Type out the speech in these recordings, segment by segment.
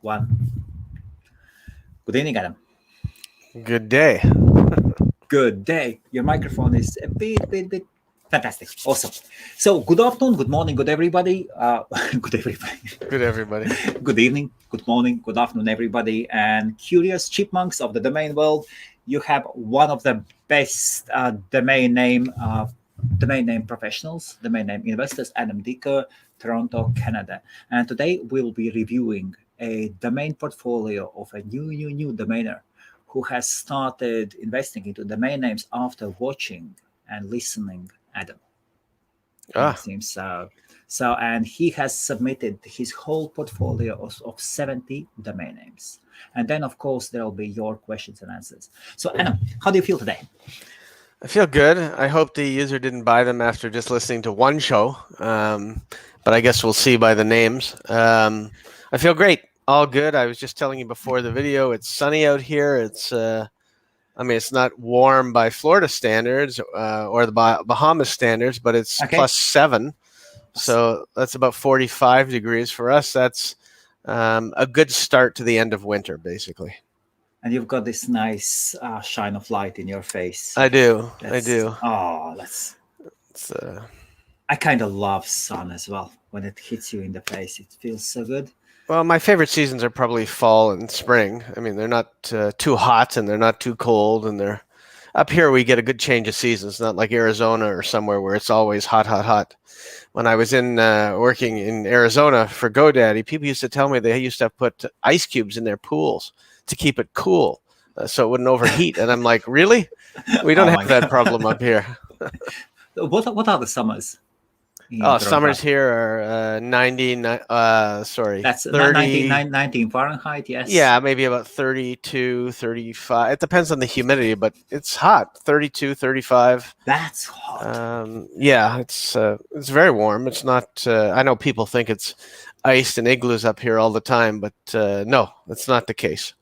one. Good evening, Adam. Good day. Good day. Your microphone is a bit. Fantastic. Awesome. So, good afternoon, good morning, good everybody. Good everybody. Good everybody. Good evening, good morning, good afternoon, everybody. And curious chipmunks of the domain world, you have one of the best domain name professionals, domain name investors, Adam Dicker, Toronto, Canada. And today we'll be reviewing a domain portfolio of a new domainer who has started investing into domain names after watching and listening Adam. It seems so. And he has submitted his whole portfolio of 70 domain names. And then, of course, there will be your questions and answers. So, Adam, how do you feel today? I feel good. I hope the user didn't buy them after just listening to one show, but I guess we'll see by the names. I feel great. All good. I was just telling you before the video, it's sunny out here. It's it's not warm by Florida standards or the Bahamas standards, but it's +7. So that's about 45 degrees for us. That's a good start to the end of winter, basically. And you've got this nice shine of light in your face. I do. Oh, I kind of love sun as well. When it hits you in the face, it feels so good. Well, my favorite seasons are probably fall and spring. I mean, they're not too hot and they're not too cold. And they're up here, we get a good change of seasons, not like Arizona or somewhere where it's always hot. When I was working in Arizona for GoDaddy, people used to tell me they used to put ice cubes in their pools to keep it cool so it wouldn't overheat. And I'm like, really? We don't have that problem up here. What are the summers? Summers here are 90, that's 30. 19 Fahrenheit, yes. Yeah, maybe about 32, 35. It depends on the humidity, but it's hot, 32, 35. That's hot. Yeah, it's very warm. It's not, I know people think it's iced and igloos up here all the time, but no, that's not the case.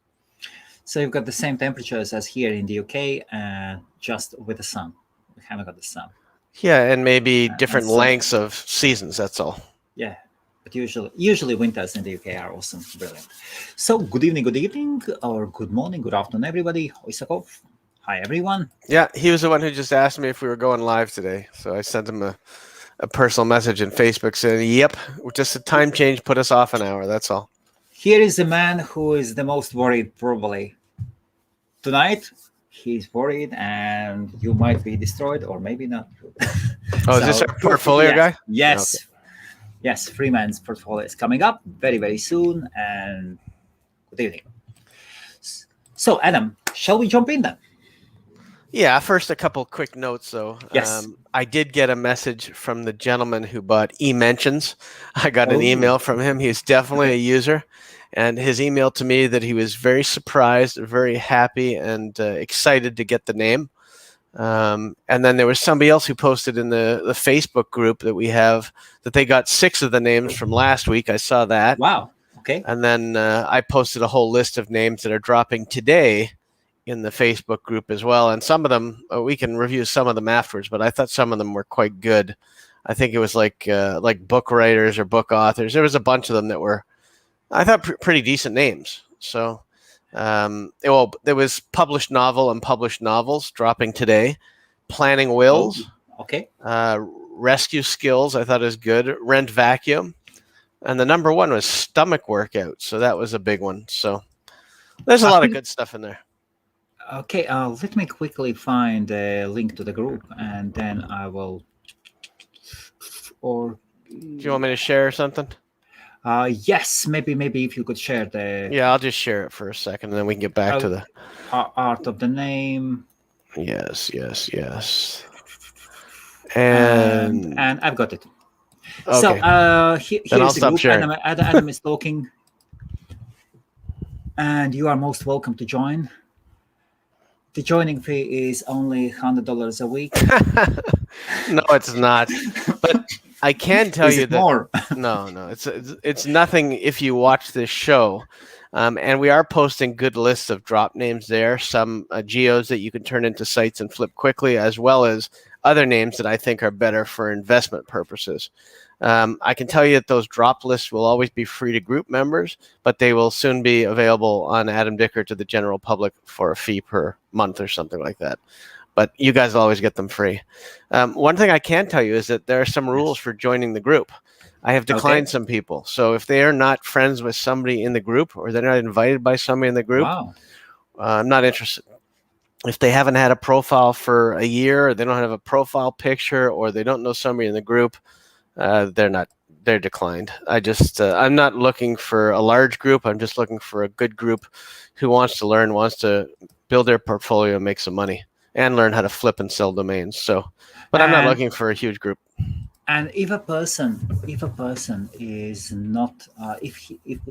So you've got the same temperatures as here in the UK, just with the sun. We haven't got the sun. Yeah, and maybe different lengths of seasons, that's all. Yeah, but usually winters in the UK are awesome, brilliant. So good evening, or good morning, good afternoon, everybody. Oisakov. Hi, everyone. Yeah, he was the one who just asked me if we were going live today. So I sent him a personal message in Facebook saying, yep, just a time change put us off an hour, that's all. Here is the man who is the most worried probably. Tonight, he's worried and you might be destroyed or maybe not. Is this our portfolio guy? Yes. Okay. Yes, Freeman's portfolio is coming up very, very soon. And good evening. So, Adam, shall we jump in then? Yeah, first a couple quick notes though. Yes. I did get a message from the gentleman who bought eMentions. I got an email from him. He's definitely a user. And his email to me that he was very surprised, very happy, and excited to get the name. And then there was somebody else who posted in the Facebook group that we have that they got 6 of the names from last week. I saw that. Wow. Okay. And then I posted a whole list of names that are dropping today in the Facebook group as well. And some of them, we can review some of them afterwards, but I thought some of them were quite good. I think it was like book writers or book authors. There was a bunch of them that were, I thought, pretty decent names. So, there was published novel and published novels dropping today. Planning wills. Okay. Rescue skills, I thought is good. Rent vacuum. And the number one was stomach workout. So that was a big one. So there's a lot of good stuff in there. Okay. Let me quickly find a link to the group and then I will. Or do you want me to share something? Yes, maybe if you could share the. Yeah, I'll just share it for a second, and then we can get back to the art of the name. Yes. And I've got it. Okay. So here's the group. Sharing. Adam is talking, and you are most welcome to join. The joining fee is only $100 a week. No, it's not. But I can tell you that more? No, it's nothing if you watch this show. And we are posting good lists of drop names there, some geos that you can turn into sites and flip quickly, as well as other names that I think are better for investment purposes. I can tell you that those drop lists will always be free to group members, but they will soon be available on Adam Dicker to the general public for a fee per month or something like that. But you guys will always get them free. One thing I can tell you is that there are some rules for joining the group. I have declined some people. So if they are not friends with somebody in the group, or they're not invited by somebody in the group, I'm not interested. If they haven't had a profile for a year, or they don't have a profile picture, or they don't know somebody in the group, they're declined. I'm not looking for a large group. I'm just looking for a good group who wants to learn, wants to build their portfolio, make some money, and learn how to flip and sell domains. So, but I'm not looking for a huge group. And if a person is not, if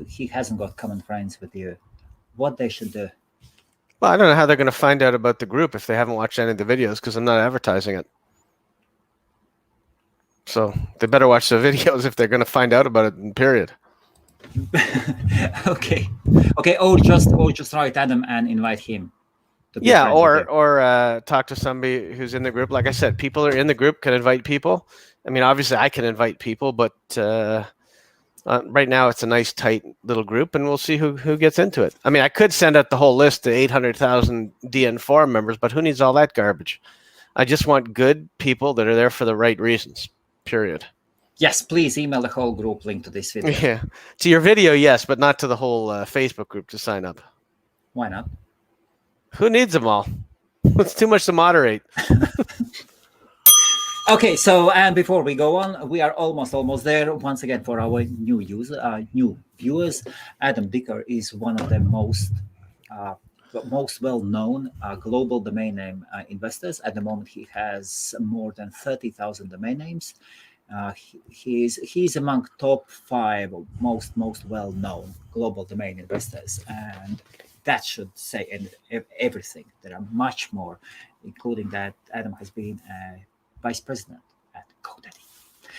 he hasn't got common friends with you, what they should do? Well, I don't know how they're going to find out about the group if they haven't watched any of the videos, because I'm not advertising it. So they better watch the videos if they're going to find out about it. Period. Okay. Or just write Adam and invite him. Yeah, or talk to somebody who's in the group. Like I said, people are in the group can invite people. I mean, obviously, I can invite people, but right now it's a nice, tight little group, and we'll see who gets into it. I mean, I could send out the whole list to 800,000 DN forum members, but who needs all that garbage? I just want good people that are there for the right reasons, period. Yes, please email the whole group link to this video. Yeah, to your video, yes, but not to the whole Facebook group to sign up. Why not? Who needs them all? It's too much to moderate. Okay, so and before we go on, we are almost there. Once again, for our new viewers, Adam Dicker is one of the most well-known global domain name investors. At the moment, he has more than 30,000 domain names. He's among top 5 most well-known global domain investors, and that should say everything. There are much more, including that Adam has been vice president at GoDaddy.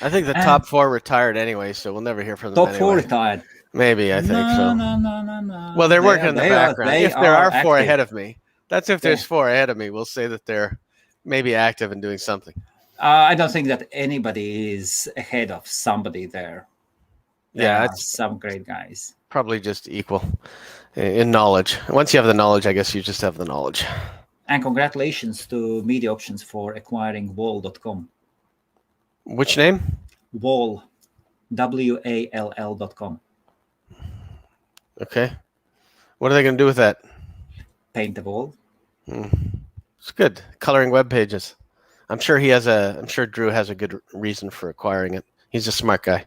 I think the top 4 retired anyway, so we'll never hear from them. Top 4 retired. Maybe, I think so. No. Well, they're working in the background. If there are 4 ahead of me, that's if there's 4 ahead of me, we'll say that they're maybe active and doing something. I don't think that anybody is ahead of somebody there. Yeah, it's some great guys. Probably just equal in knowledge. Once you have the knowledge, I guess you just have the knowledge. And congratulations to Media Options for acquiring Wall.com. Which name? Wall. WALL.com. Okay. What are they going to do with that? Paint the wall. It's good. Coloring web pages. I'm sure Drew has a good reason for acquiring it. He's a smart guy.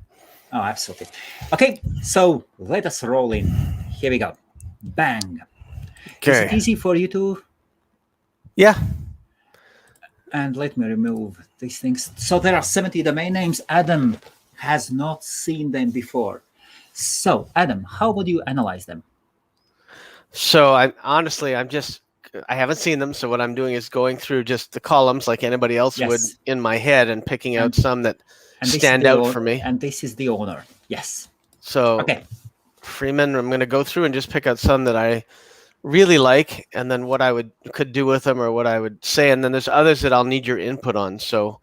Oh, absolutely. Okay, so let us roll in. Here we go. Bang. Okay. Is it easy for you to? Yeah. And let me remove these things. So there are 70 domain names. Adam has not seen them before. So, Adam, how would you analyze them? So, I haven't seen them. So what I'm doing is going through just the columns like anybody else would in my head and picking out some that stand out for me. And this is the owner. Yes. So, Freeman, I'm going to go through and just pick out some that I really like, and then what I could do with them or what I would say. And then there's others that I'll need your input on. So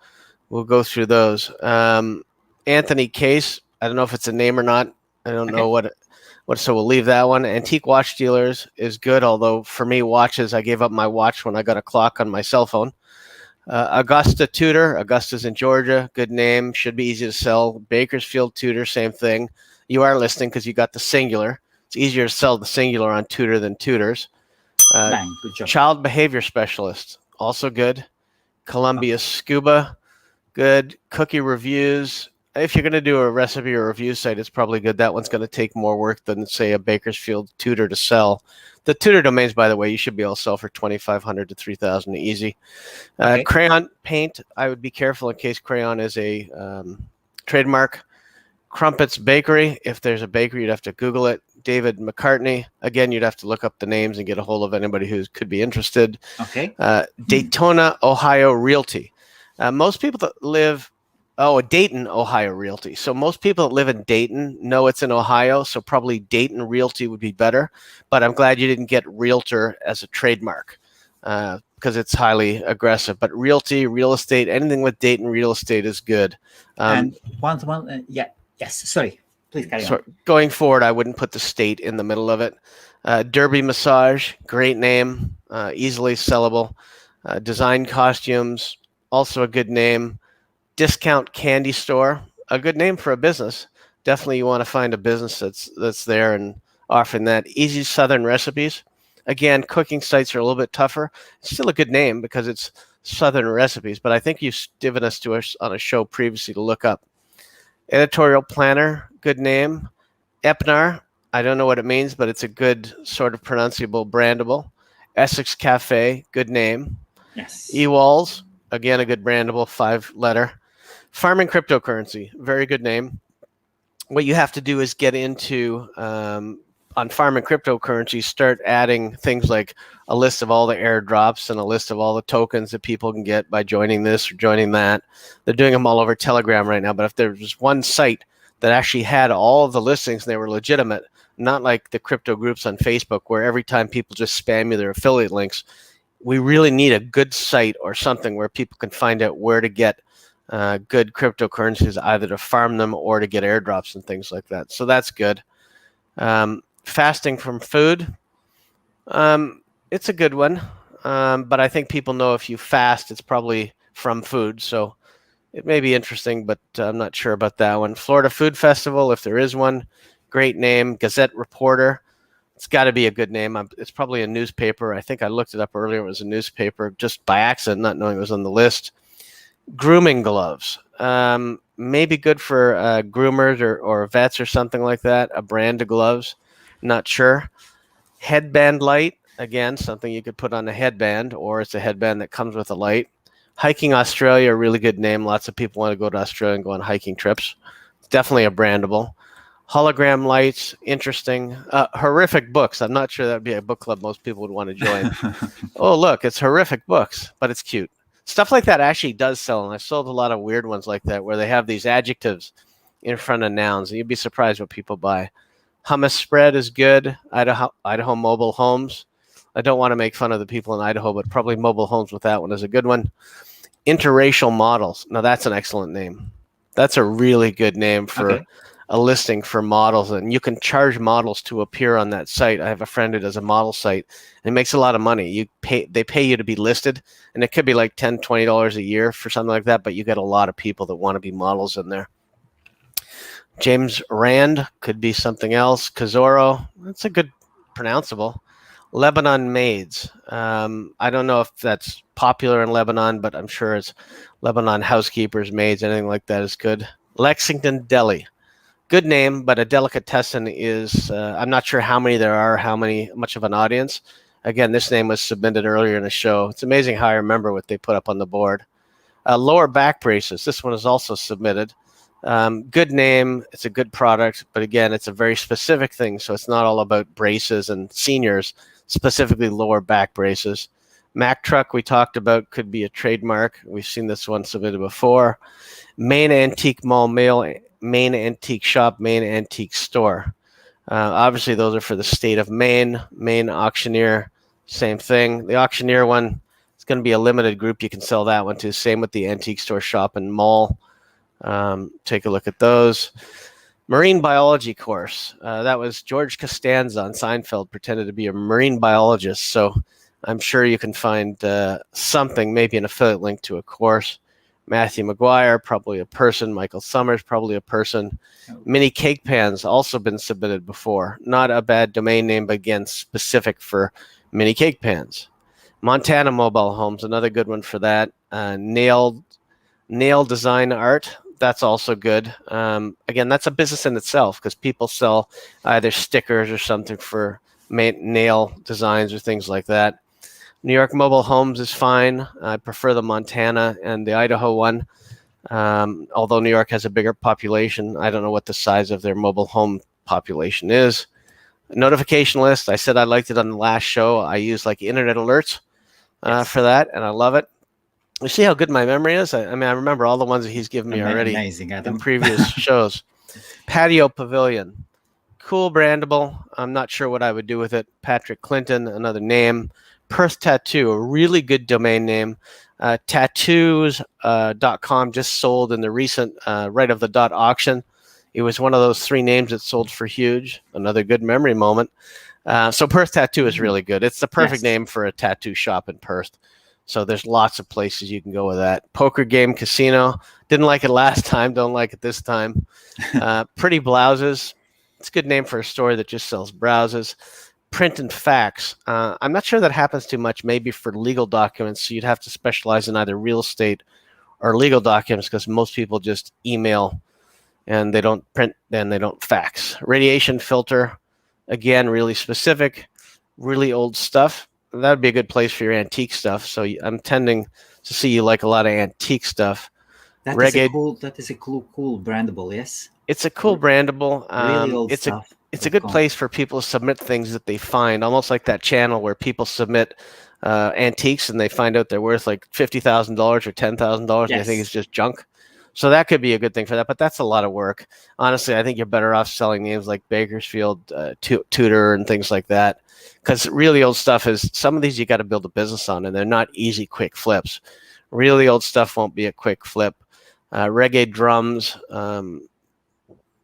we'll go through those. Anthony Case, I don't know if it's a name or not. I don't know what, so we'll leave that one. Antique Watch Dealers is good, although for me, watches, I gave up my watch when I got a clock on my cell phone. Augusta Tudor, Augusta's in Georgia, good name, should be easy to sell. Bakersfield Tudor, same thing. You are listening because you got the singular. It's easier to sell the singular on Tudor than Tudors. Bang, good job. Child Behavior Specialist, also good. Columbia Scuba, good. Cookie Reviews. If you're going to do a recipe or review site, it's probably good. That one's going to take more work than, say, a Bakersfield Tudor to sell. The Tudor domains, by the way, you should be able to sell for $2,500 to $3,000 easy. Crayon Paint, I would be careful in case Crayon is a trademark. Crumpets Bakery, if there's a bakery, you'd have to Google it. David McCartney, again, you'd have to look up the names and get a hold of anybody who could be interested. Okay. Daytona, Ohio Realty. Most people that live... Dayton, Ohio Realty. So most people that live in Dayton know it's in Ohio, so probably Dayton Realty would be better. But I'm glad you didn't get Realtor as a trademark because because it's highly aggressive. But realty, real estate, anything with date and real estate is good. And yes, sorry, please carry on. So going forward, I wouldn't put the state in the middle of it. Derby Massage, great name, easily sellable. Design Costumes, also a good name. Discount Candy Store, a good name for a business. Definitely you want to find a business that's there and offering that. Easy Southern Recipes. Again, cooking sites are a little bit tougher. It's still a good name because it's Southern Recipes, but I think you've given us to us on a show previously to look up. Editorial Planner, good name. Epnar, I don't know what it means, but it's a good sort of pronounceable, brandable. Essex Cafe, good name. Yes. Ewalls, again, a good brandable, 5-letter. Farming Cryptocurrency, very good name. What you have to do is get into, on Farming Cryptocurrency, start adding things like a list of all the airdrops and a list of all the tokens that people can get by joining this or joining that. They're doing them all over Telegram right now, but if there's just one site that actually had all of the listings and they were legitimate, not like the crypto groups on Facebook where every time people just spam you their affiliate links. We really need a good site or something where people can find out where to get good cryptocurrencies, either to farm them or to get airdrops and things like that. So that's good. Fasting from food. It's a good one. But I think people know if you fast, it's probably from food. So it may be interesting, but I'm not sure about that one. Florida Food Festival, if there is one, great name. Gazette Reporter. It's got to be a good name. It's probably a newspaper. I think I looked it up earlier. It was a newspaper just by accident, not knowing it was on the list. Grooming gloves. Maybe good for groomers or vets or something like that. A brand of gloves. Not sure. Headband light. Again, something you could put on a headband, or it's a headband that comes with a light. Hiking Australia, a really good name. Lots of people want to go to Australia and go on hiking trips. It's definitely a brandable. Hologram lights, interesting. Horrific books. I'm not sure that would be a book club most people would want to join. Oh, look, it's horrific books, but it's cute. Stuff like that actually does sell, and I've sold a lot of weird ones like that where they have these adjectives in front of nouns, and you'd be surprised what people buy. Hummus spread is good. Idaho Mobile Homes. I don't want to make fun of the people in Idaho, but probably Mobile Homes with that one is a good one. Interracial Models. Now, that's an excellent name. That's a really good name for a listing for models, and you can charge models to appear on that site. I have a friend who does a model site, and it makes a lot of money. They pay you to be listed, and it could be like $10, $20 a year for something like that, but you get a lot of people that want to be models in there. James Rand could be something else. Kazoro, that's a good pronounceable. Lebanon Maids. I don't know if that's popular in Lebanon, but I'm sure it's Lebanon housekeepers, maids, anything like that is good. Lexington Deli. Good name, but a delicatessen is, I'm not sure how many there are, much of an audience. Again, this name was submitted earlier in the show. It's amazing how I remember what they put up on the board. Lower back braces. This one is also submitted. Good name. It's a good product, but again, it's a very specific thing. So it's not all about braces and seniors, specifically lower back braces. Mack Truck we talked about could be a trademark. We've seen this one submitted before. Main Antique Mall, Main Antique Shop, Main Antique Store. Obviously, those are for the state of Maine. Maine Auctioneer, same thing. The Auctioneer one, it's going to be a limited group. You can sell that one too. Same with the Antique Store Shop and Mall. Take a look at those. Marine biology course. That was George Costanza on Seinfeld pretended to be a marine biologist. So I'm sure you can find something, maybe an affiliate link to a course. Matthew McGuire, probably a person. Michael Summers, probably a person. Mini Cake Pans, also been submitted before. Not a bad domain name, but again, specific for mini cake pans. Montana Mobile Homes, another good one for that. Nail Design Art, that's also good. Again, that's a business in itself because people sell either stickers or something for nail designs or things like that. New York Mobile Homes is fine. I prefer the Montana and the Idaho one. Although New York has a bigger population, I don't know what the size of their mobile home population is. Notification list, I said I liked it on the last show. I use like internet alerts for that, and I love it. You see how good my memory is? I mean, I remember all the ones that he's given me already in previous shows. Patio Pavilion. Cool brandable. I'm not sure what I would do with it. Patrick Clinton, another name. Perth Tattoo, a really good domain name. Tattoos.com just sold in the recent right of the dot auction. It was one of those 3 names that sold for huge. Another good memory moment. So Perth Tattoo is really good. It's the perfect Yes. name for a tattoo shop in Perth. So there's lots of places you can go with that. Poker Game Casino. Didn't like it last time. Don't like it this time. Pretty Blouses. It's a good name for a store that just sells blouses. Print and fax. I'm not sure that happens too much, maybe for legal documents. So you'd have to specialize in either real estate or legal documents because most people just email and they don't print and they don't fax. Radiation filter. Again, really specific, really old stuff. That would be a good place for your antique stuff. So I'm tending to see you like a lot of antique stuff. That is a cool brandable, yes. It's a cool brandable. Really old stuff. It's a good place for people to submit things that they find, almost like that channel where people submit antiques and they find out they're worth like $50,000 or $10,000 and they think it's just junk. So that could be a good thing for that, but that's a lot of work. Honestly, I think you're better off selling names like Bakersfield, Tudor, and things like that, because really old stuff is, some of these you got to build a business on, and they're not easy, quick flips. Really old stuff won't be a quick flip. Reggae drums,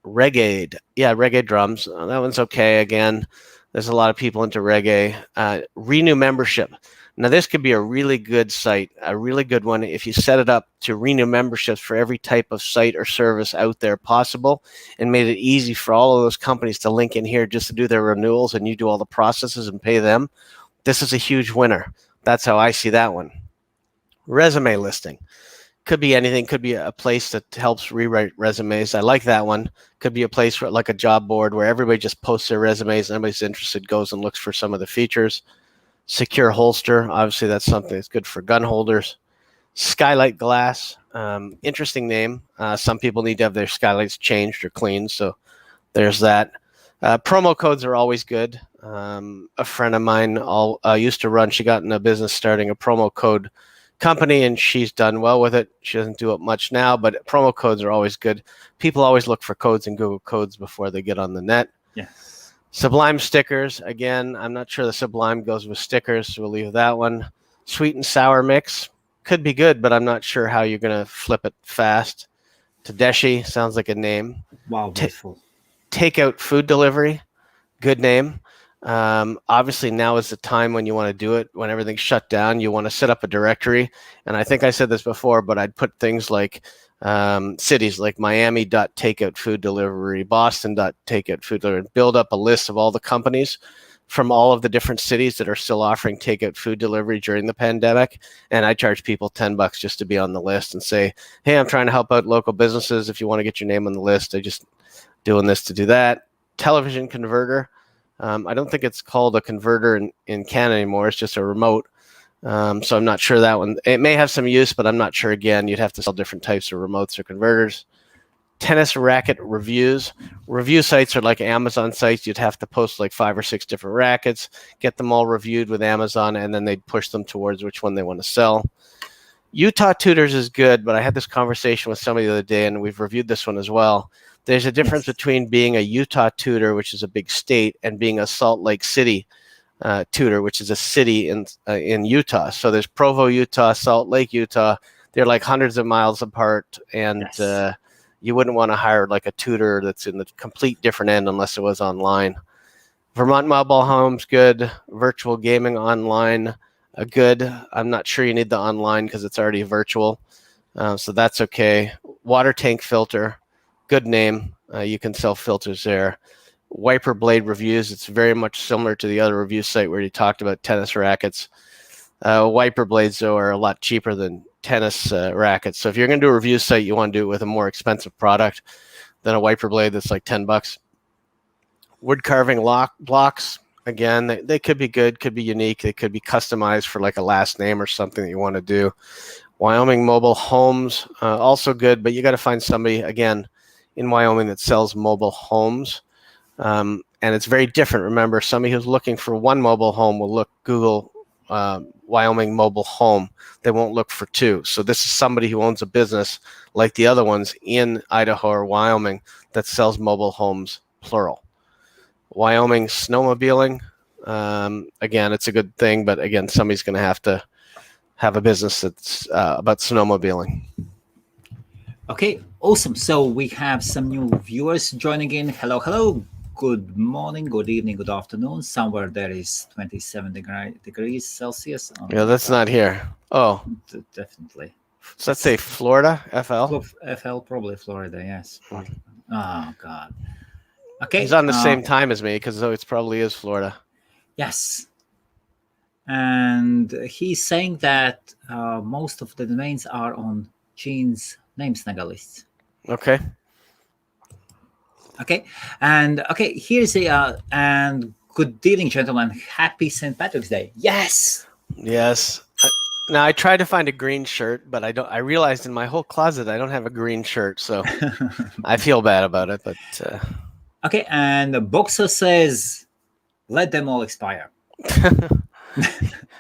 reggae drums. That one's okay. Again, there's a lot of people into reggae. Renew membership. Now, this could be a really good site, a really good one if you set it up to renew memberships for every type of site or service out there possible and made it easy for all of those companies to link in here just to do their renewals and you do all the processes and pay them. This is a huge winner. That's how I see that one. Resume listing. Could be anything. Could be a place that helps rewrite resumes. I like that one. Could be a place for like a job board where everybody just posts their resumes. Anybody's interested goes and looks for some of the features. Secure holster. Obviously, that's something that's good for gun holders. Skylight glass. Interesting name. Some people need to have their skylights changed or cleaned. So there's that. Promo codes are always good. A friend of mine used to run, she got in a business starting a promo code company and she's done well with it. She doesn't do it much now, but promo codes are always good. People always look for codes in Google codes before they get on the net. Yes. Sublime stickers. Again, I'm not sure the Sublime goes with stickers, so we'll leave that one. Sweet and sour mix. Could be good, but I'm not sure how you're going to flip it fast. Tedeschi sounds like a name. Wow, beautiful. Takeout food delivery. Good name. Obviously, now is the time when you want to do it. When everything's shut down, you want to set up a directory. And I think I said this before, but I'd put things like cities like Miami.takeout food delivery, Boston.takeout food delivery, build up a list of all the companies from all of the different cities that are still offering takeout food delivery during the pandemic. And I charge people $10 just to be on the list and say, hey, I'm trying to help out local businesses. If you want to get your name on the list, I just doing this to do that. Television converter. I don't think it's called a converter in Canada anymore. It's just a remote. So I'm not sure that one. It may have some use, but I'm not sure. Again, you'd have to sell different types of remotes or converters. Tennis racket reviews. Review sites are like Amazon sites. You'd have to post like 5 or 6 different rackets, get them all reviewed with Amazon, and then they'd push them towards which one they want to sell. Utah Tutors is good, but I had this conversation with somebody the other day, and we've reviewed this one as well. There's a difference between being a Utah tutor, which is a big state, and being a Salt Lake City tutor, which is a city in Utah. So there's Provo, Utah, Salt Lake, Utah. They're like hundreds of miles apart, and you wouldn't want to hire like a tutor that's in the complete different end unless it was online. Vermont Mobile Homes, good. Virtual gaming online, good. I'm not sure you need the online because it's already virtual, so that's okay. Water tank filter. Good name. You can sell filters there. Wiper blade reviews. It's very much similar to the other review site where you talked about tennis rackets. Wiper blades, though, are a lot cheaper than tennis rackets. So if you're going to do a review site, you want to do it with a more expensive product than a wiper blade that's like $10. Wood carving blocks. Again, they could be good, could be unique. They could be customized for like a last name or something that you want to do. Wyoming mobile homes, also good, but you got to find somebody, again, in Wyoming that sells mobile homes. And it's very different. Remember, somebody who's looking for one mobile home will Google Wyoming mobile home. They won't look for 2. So this is somebody who owns a business like the other ones in Idaho or Wyoming that sells mobile homes, plural. Wyoming snowmobiling. Again, it's a good thing, but again, somebody's going to have a business that's about snowmobiling. Okay, awesome. So we have some new viewers joining in. Hello. Good morning, good evening, good afternoon. Somewhere there is 27 degrees Celsius. Yeah, that's not here. Oh, Definitely. does that say Florida? FL? FL, probably Florida, yes. Hmm. Oh, God. Okay. He's on the same time as me because it probably is Florida. Yes. And he's saying that most of the domains are on Gene's name snagger list. Okay. Okay. And okay, here's a and good evening, gentlemen. Happy St. Patrick's Day. Yes. Yes. Now I tried to find a green shirt, but I don't. I realized in my whole closet I don't have a green shirt, so I feel bad about it. But okay, and the Boxer says, "Let them all expire."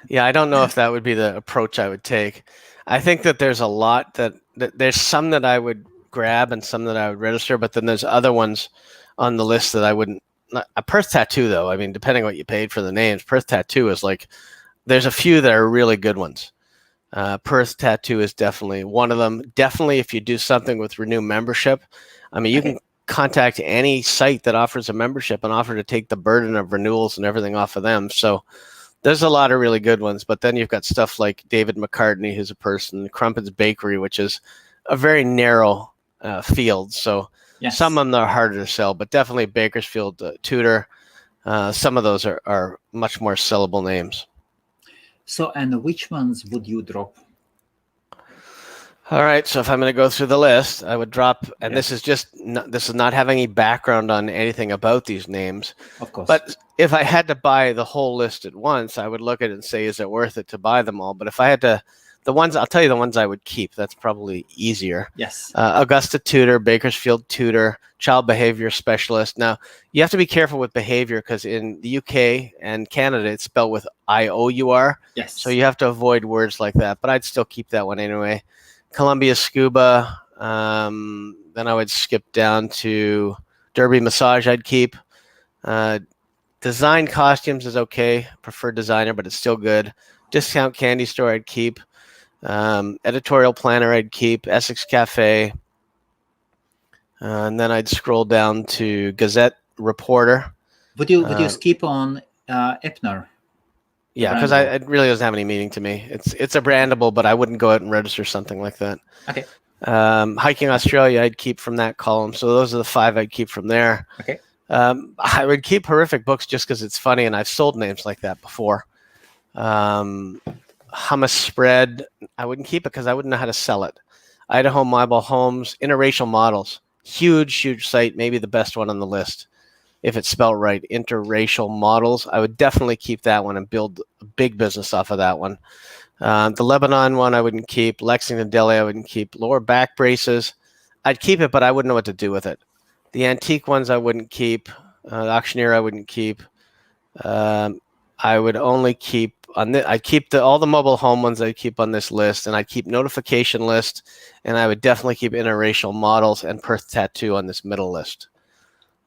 yeah, I don't know if that would be the approach I would take. I think that there's a lot that there's some that I would grab and some that I would register, but then there's other ones on the list that I wouldn't. A Perth Tattoo, though, I mean, depending on what you paid for the names, Perth Tattoo is like, there's a few that are really good ones. Perth Tattoo is definitely one of them. Definitely, if you do something with Renew membership, I mean, you can contact any site that offers a membership and offer to take the burden of renewals and everything off of them. So there's a lot of really good ones. But then you've got stuff like David McCartney, who's a person, Crumpet's Bakery, which is a very narrow field. So some of them are harder to sell, but definitely Bakersfield Tutor. Some of those are much more sellable names. So, and which ones would you drop? All right. So if I'm going to go through the list, I would drop, and this is not having any background on anything about these names. Of course. But if I had to buy the whole list at once, I would look at it and say, is it worth it to buy them all? But if I had to, I'll tell you the ones I would keep. That's probably easier. Yes. Augusta Tutor, Bakersfield Tutor, Child Behavior Specialist. Now, you have to be careful with behavior because in the UK and Canada, it's spelled with IOUR. Yes. So you have to avoid words like that. But I'd still keep that one anyway. Columbia Scuba. Then I would skip down to Derby Massage. I'd keep. Design Costumes is okay. Preferred designer, but it's still good. Discount Candy Store I'd keep. Editorial Planner I'd keep. Essex Cafe. And then I'd scroll down to Gazette Reporter. Would you skip on Epner? Yeah, because it really doesn't have any meaning to me. It's a brandable, but I wouldn't go out and register something like that. Okay. Hiking Australia, I'd keep from that column. So those are the 5 I'd keep from there. Okay. I would keep Horrific Books just because it's funny, and I've sold names like that before. Hummus Spread, I wouldn't keep it because I wouldn't know how to sell it. Idaho Mobile Homes, Interracial Models, huge site, maybe the best one on the list. If it's spelled right, Interracial Models, I would definitely keep that one and build a big business off of that one. The Lebanon one I wouldn't keep. Lexington Deli I wouldn't keep. Lower Back Braces, I'd keep it, but I wouldn't know what to do with it. The antique ones I wouldn't keep. The Auctioneer I wouldn't keep. I would only keep on this. I'd keep all the mobile home ones I'd keep on this list, and I'd keep Notification List, and I would definitely keep Interracial Models and Perth Tattoo on this middle list.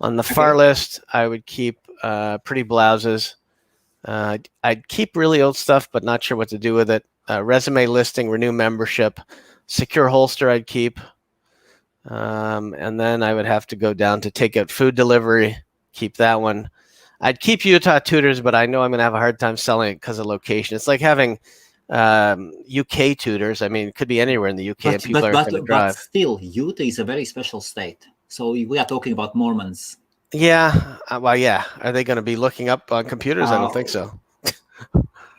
On the far list, I would keep Pretty Blouses. I'd keep really old stuff, but not sure what to do with it. Resume Listing, Renew Membership, Secure Holster I'd keep. And then I would have to go down to Takeout Food Delivery, keep that one. I'd keep Utah Tutors, but I know I'm going to have a hard time selling it because of location. It's like having UK tutors. I mean, it could be anywhere in the UK, and people aren't going to drive. But still, Utah is a very special state. So we are talking about Mormons. Yeah. Well, yeah. Are they going to be looking up on computers? I don't think so.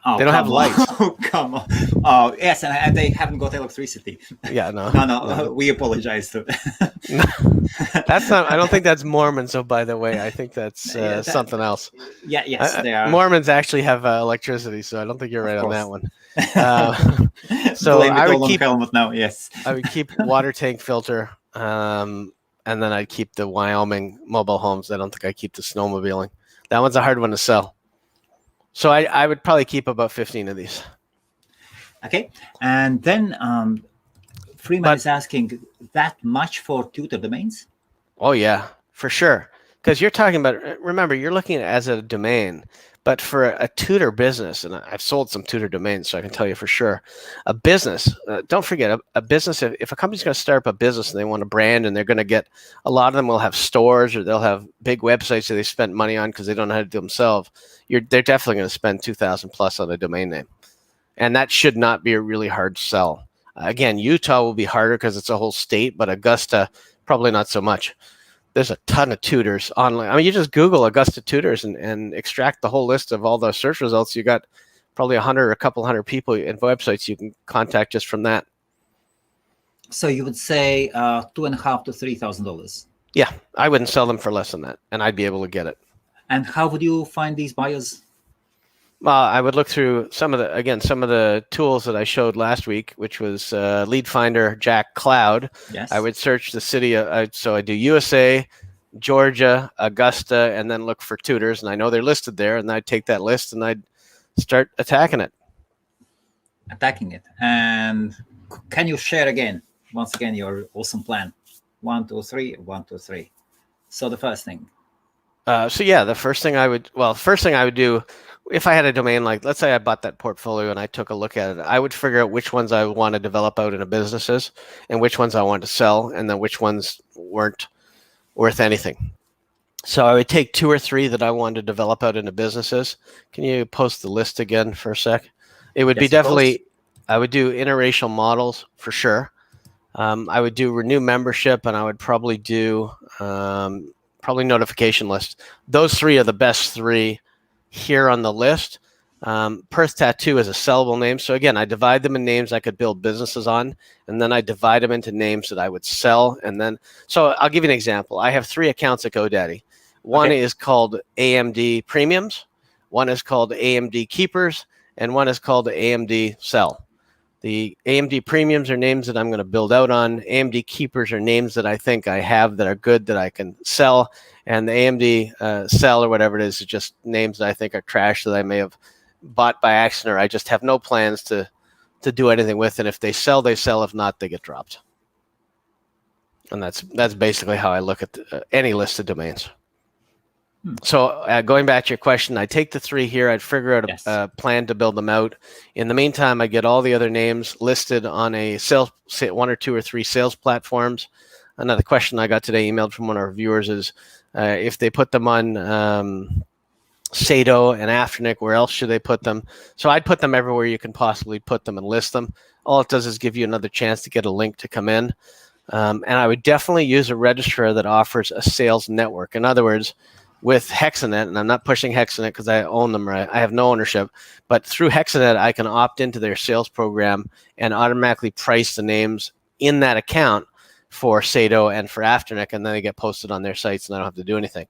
They don't have lights. Oh, come on. Oh, yes, and they haven't got electricity. Yeah, no. No. We apologize. That's not. I don't think that's Mormon. So, by the way, I think that's something else. Yeah, yes, they are. Mormons actually have electricity, so I don't think you're right on that one. So I would keep Helmut now. Yes, I would keep Water Tank Filter, and then I'd keep the Wyoming mobile homes. I don't think I keep the snowmobiling. That one's a hard one to sell. So I would probably keep about 15 of these. Okay, and then Freeman is asking, that much for tutor domains? Oh yeah, for sure. because you're talking about, remember, you're looking at it as a domain, but for a tutor business, and I've sold some tutor domains, so I can tell you for sure, a business, don't forget, a business, if a company's going to start up a business and they want a brand and they're going to get, a lot of them will have stores or they'll have big websites that they spent money on because they don't know how to do themselves. They're definitely going to spend 2,000 plus on a domain name. And that should not be a really hard sell. Again, Utah will be harder because it's a whole state, but Augusta, probably not so much. There's a ton of tutors online. I mean, you just Google Augusta tutors and extract the whole list of all the search results. You got probably 100 or a couple hundred people and websites you can contact just from that. So you would say $2,500 to $3,000. Yeah, I wouldn't sell them for less than that, and I'd be able to get it. And how would you find these buyers? I would look through some of the tools that I showed last week, which was Lead Finder, Jack Cloud. Yes. I would search the city. So I do USA, Georgia, Augusta, and then look for tutors. And I know they're listed there. And I'd take that list and I'd start attacking it. And can you share once again, your awesome plan? 1, 2, 3, 1, 2, 3. So the first thing. The first thing I would do, if I had a domain, like let's say I bought that portfolio and I took a look at it, I would figure out which ones I would want to develop out into businesses and which ones I want to sell, and then which ones weren't worth anything. So I would take 2 or 3 that I wanted to develop out into businesses. Can you post the list again for a sec? It would be definitely, I would do interracial models for sure. I would do renew membership, and I would probably do notification list. Those 3 are the best 3 here on the list. Perth Tattoo is a sellable name. So again, I divide them in names I could build businesses on, and then I divide them into names that I would sell. And then, so I'll give you an example. I have 3 accounts at GoDaddy. One is called AMD Premiums, one is called AMD Keepers, and one is called AMD Sell. The AMD Premiums are names that I'm going to build out on. AMD Keepers are names that I think I have that are good that I can sell. And the AMD Sell or whatever it is just names that I think are trash that I may have bought by accident, or I just have no plans to do anything with. And if they sell, they sell. If not, they get dropped. And that's basically how I look at any list of domains. So going back to your question, I take the 3 here. I'd figure out a plan to build them out. In the meantime, I get all the other names listed on a sales, say 1 or 2 or 3 sales platforms. Another question I got today, emailed from one of our viewers, is if they put them on Sado and Afternic, where else should they put them? So I'd put them everywhere you can possibly put them and list them. All it does is give you another chance to get a link to come in. And I would definitely use a registrar that offers a sales network. In other words, with Hexanet, and I'm not pushing Hexanet because I own them, right? I have no ownership, but through Hexanet, I can opt into their sales program and automatically price the names in that account for Sado and for Afternic, and then they get posted on their sites and I don't have to do anything.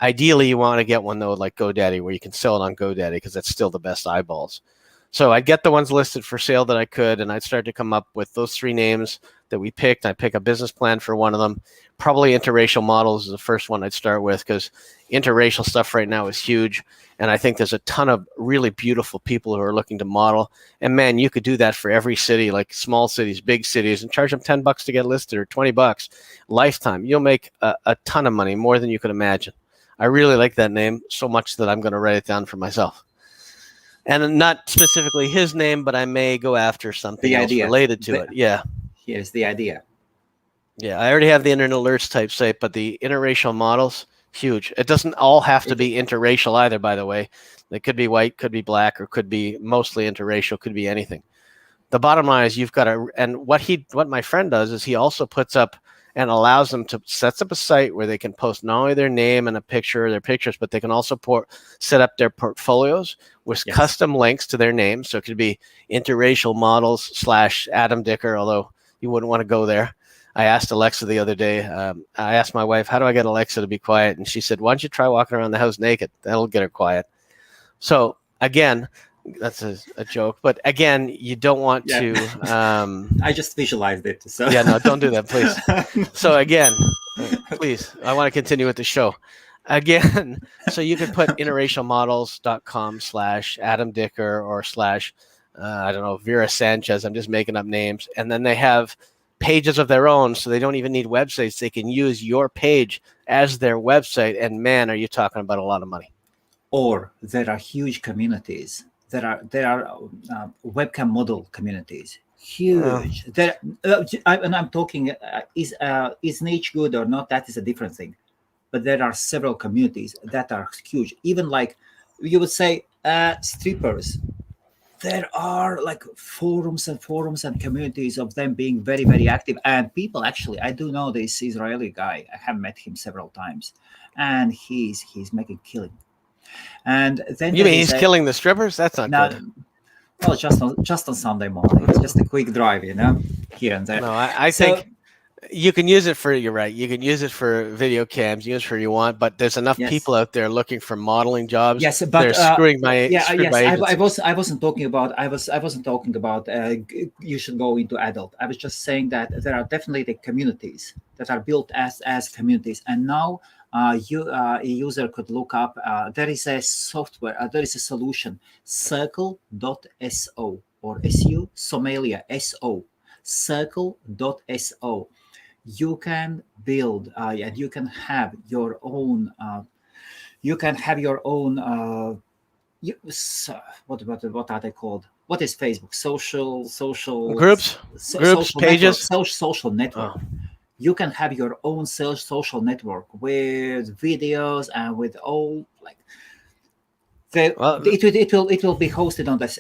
Ideally, you want to get one, though, like GoDaddy, where you can sell it on GoDaddy because that's still the best eyeballs. So I'd get the ones listed for sale that I could, and I'd start to come up with those 3 names that we picked. I'd pick a business plan for one of them. Probably interracial models is the first one I'd start with, because interracial stuff right now is huge. And I think there's a ton of really beautiful people who are looking to model. And man, you could do that for every city, like small cities, big cities, and charge them $10 to get listed or $20 lifetime. You'll make a ton of money, more than you could imagine. I really like that name so much that I'm going to write it down for myself. And not specifically his name, but I may go after something else related to it. Yeah. Here's the idea. Yeah, I already have the internet alerts type site, but the interracial models, huge. It doesn't all have to be interracial either, by the way. They could be white, could be black, or could be mostly interracial, could be anything. The bottom line is you've got to, and what my friend does is he also puts up and allows them to set up a site where they can post not only their name and a picture of their pictures, but they can also set up their portfolios with custom links to their names. So it could be interracial models / Adam Dicker, although you wouldn't want to go there. I asked Alexa the other day, I asked my wife, how do I get Alexa to be quiet? And she said, why don't you try walking around the house naked? That'll get her quiet. So again, that's a joke, but again, you don't want to. I just visualized it. So yeah, no, don't do that, please. So again, please, I want to continue with the show. Again, so you could put interracialmodels.com / Adam Dicker or / I don't know, Vera Sanchez. I'm just making up names, and then they have pages of their own, so they don't even need websites. They can use your page as their website, and man, are you talking about a lot of money. Or there are huge communities. There are webcam model communities. Huge. And I'm talking is niche good or not? That is a different thing. But there are several communities that are huge. Even like you would say strippers. There are like forums and communities of them being very, very active. And people actually, I do know this Israeli guy. I have met him several times, and he's making killing. And then You mean he's killing the strippers? That's not now, good. well, just on Sunday morning. It's just a quick drive, here and there. No, I think you can use it for, you're right. You can use it for video cams, use it for you want, but there's enough people out there looking for modeling jobs. Yes, but they're screwing my I wasn't talking about you should go into adult. I was just saying that there are definitely the communities that are built as communities, and now a user could look up. There is a software. There is a solution, Circle.so or SU Somalia SO Circle.so. You can build and you can have your own what are they called? What is Facebook? Social groups, pages, social network. You can have your own social network with videos and with all like it will be hosted on this.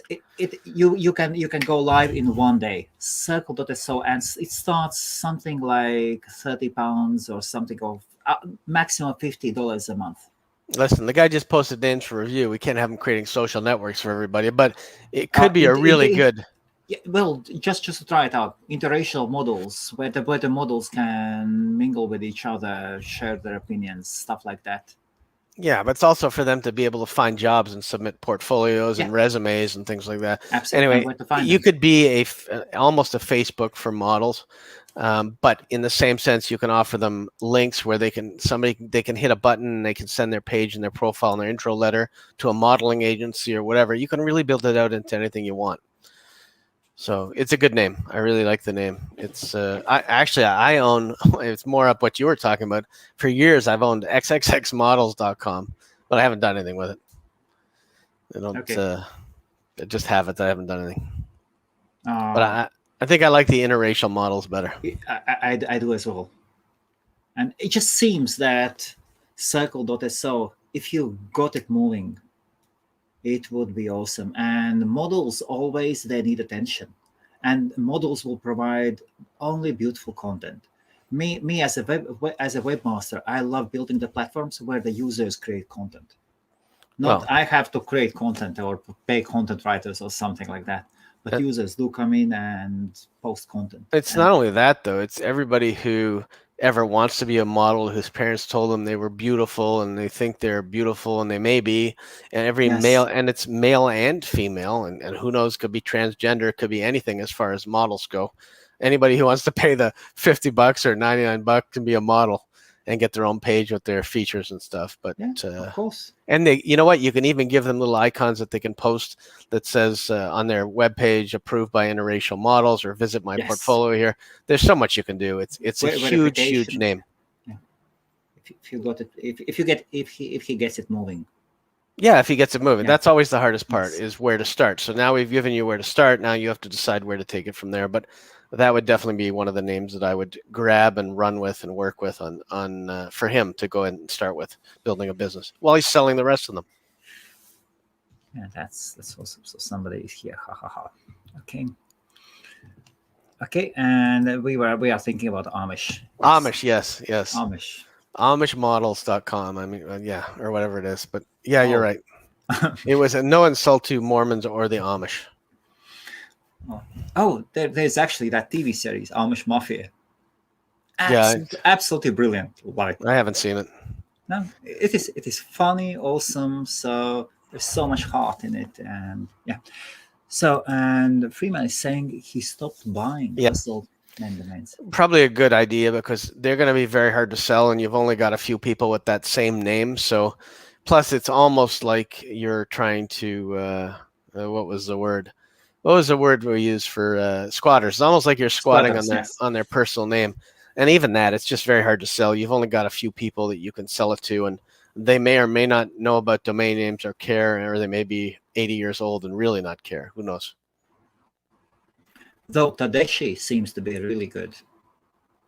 You can go live in one day. Circle.so, and it starts something like £30 or something of maximum $50 a month. Listen, the guy just posted names for review. We can't have him creating social networks for everybody, but it could be good. Yeah, well, just to try it out. Interracial models where the models can mingle with each other, share their opinions, stuff like that. Yeah, but it's also for them to be able to find jobs and submit portfolios and resumes and things like that. Absolutely. Anyway, you could be almost a Facebook for models, but in the same sense, you can offer them links where they can hit a button and they can send their page and their profile and their intro letter to a modeling agency or whatever. You can really build it out into anything you want. So it's a good name. I really like the name. It's I own, it's more up what you were talking about. For years, I've owned xxxmodels.com, but I haven't done anything with it. I don't I just have it. I haven't done anything. But I think I like the interracial models better. I do as well. And it just seems that Circle.so, if you got it moving, it would be awesome. And models always, they need attention, and models will provide only beautiful content. Me as a webmaster, I love building the platforms where the users create content. I have to create content or pay content writers or something like that, but users do come in and post content. It's not only that though, it's everybody who ever wants to be a model whose parents told them they were beautiful and they think they're beautiful and they may be, and every male, and it's male and female, and who knows, could be transgender, could be anything as far as models go. Anybody who wants to pay the $50 or $99 can be a model and get their own page with their features and stuff. But of course. And they, you know what, you can even give them little icons that they can post that says on their webpage, approved by interracial models, or visit my portfolio here. There's so much you can do. It's a huge name. Yeah. If you got it, if he gets it moving. Yeah, if he gets it moving. That's always the hardest part, is where to start. So now we've given you where to start. Now you have to decide where to take it from there. But that would definitely be one of the names that I would grab and run with and work with on for him to go ahead and start with building a business while he's selling the rest of them. Yeah, that's awesome. So somebody is here. Ha ha ha. Okay, and we are thinking about Amish. Yes. Amishmodels.com. I mean, or whatever it is. But yeah, you're right. It was no insult to Mormons or the Amish. There's actually that TV series, Amish Mafia. Absolutely brilliant. I haven't seen it. No, it is funny, awesome. So there's so much heart in it, and So, and Freeman is saying he stopped buying hustle name domains. Probably a good idea, because they're going to be very hard to sell, and you've only got a few people with that same name. So, plus it's almost like you're trying to what was the word? what was the word we use for squatters? It's almost like you're squatting Squatters, yes. on their personal name, and even that, it's just very hard to sell. You've only got a few people that you can sell it to, and they may or may not know about domain names or care, or they may be 80 years old and really not care. Who knows? Though Tadashi seems to be really good.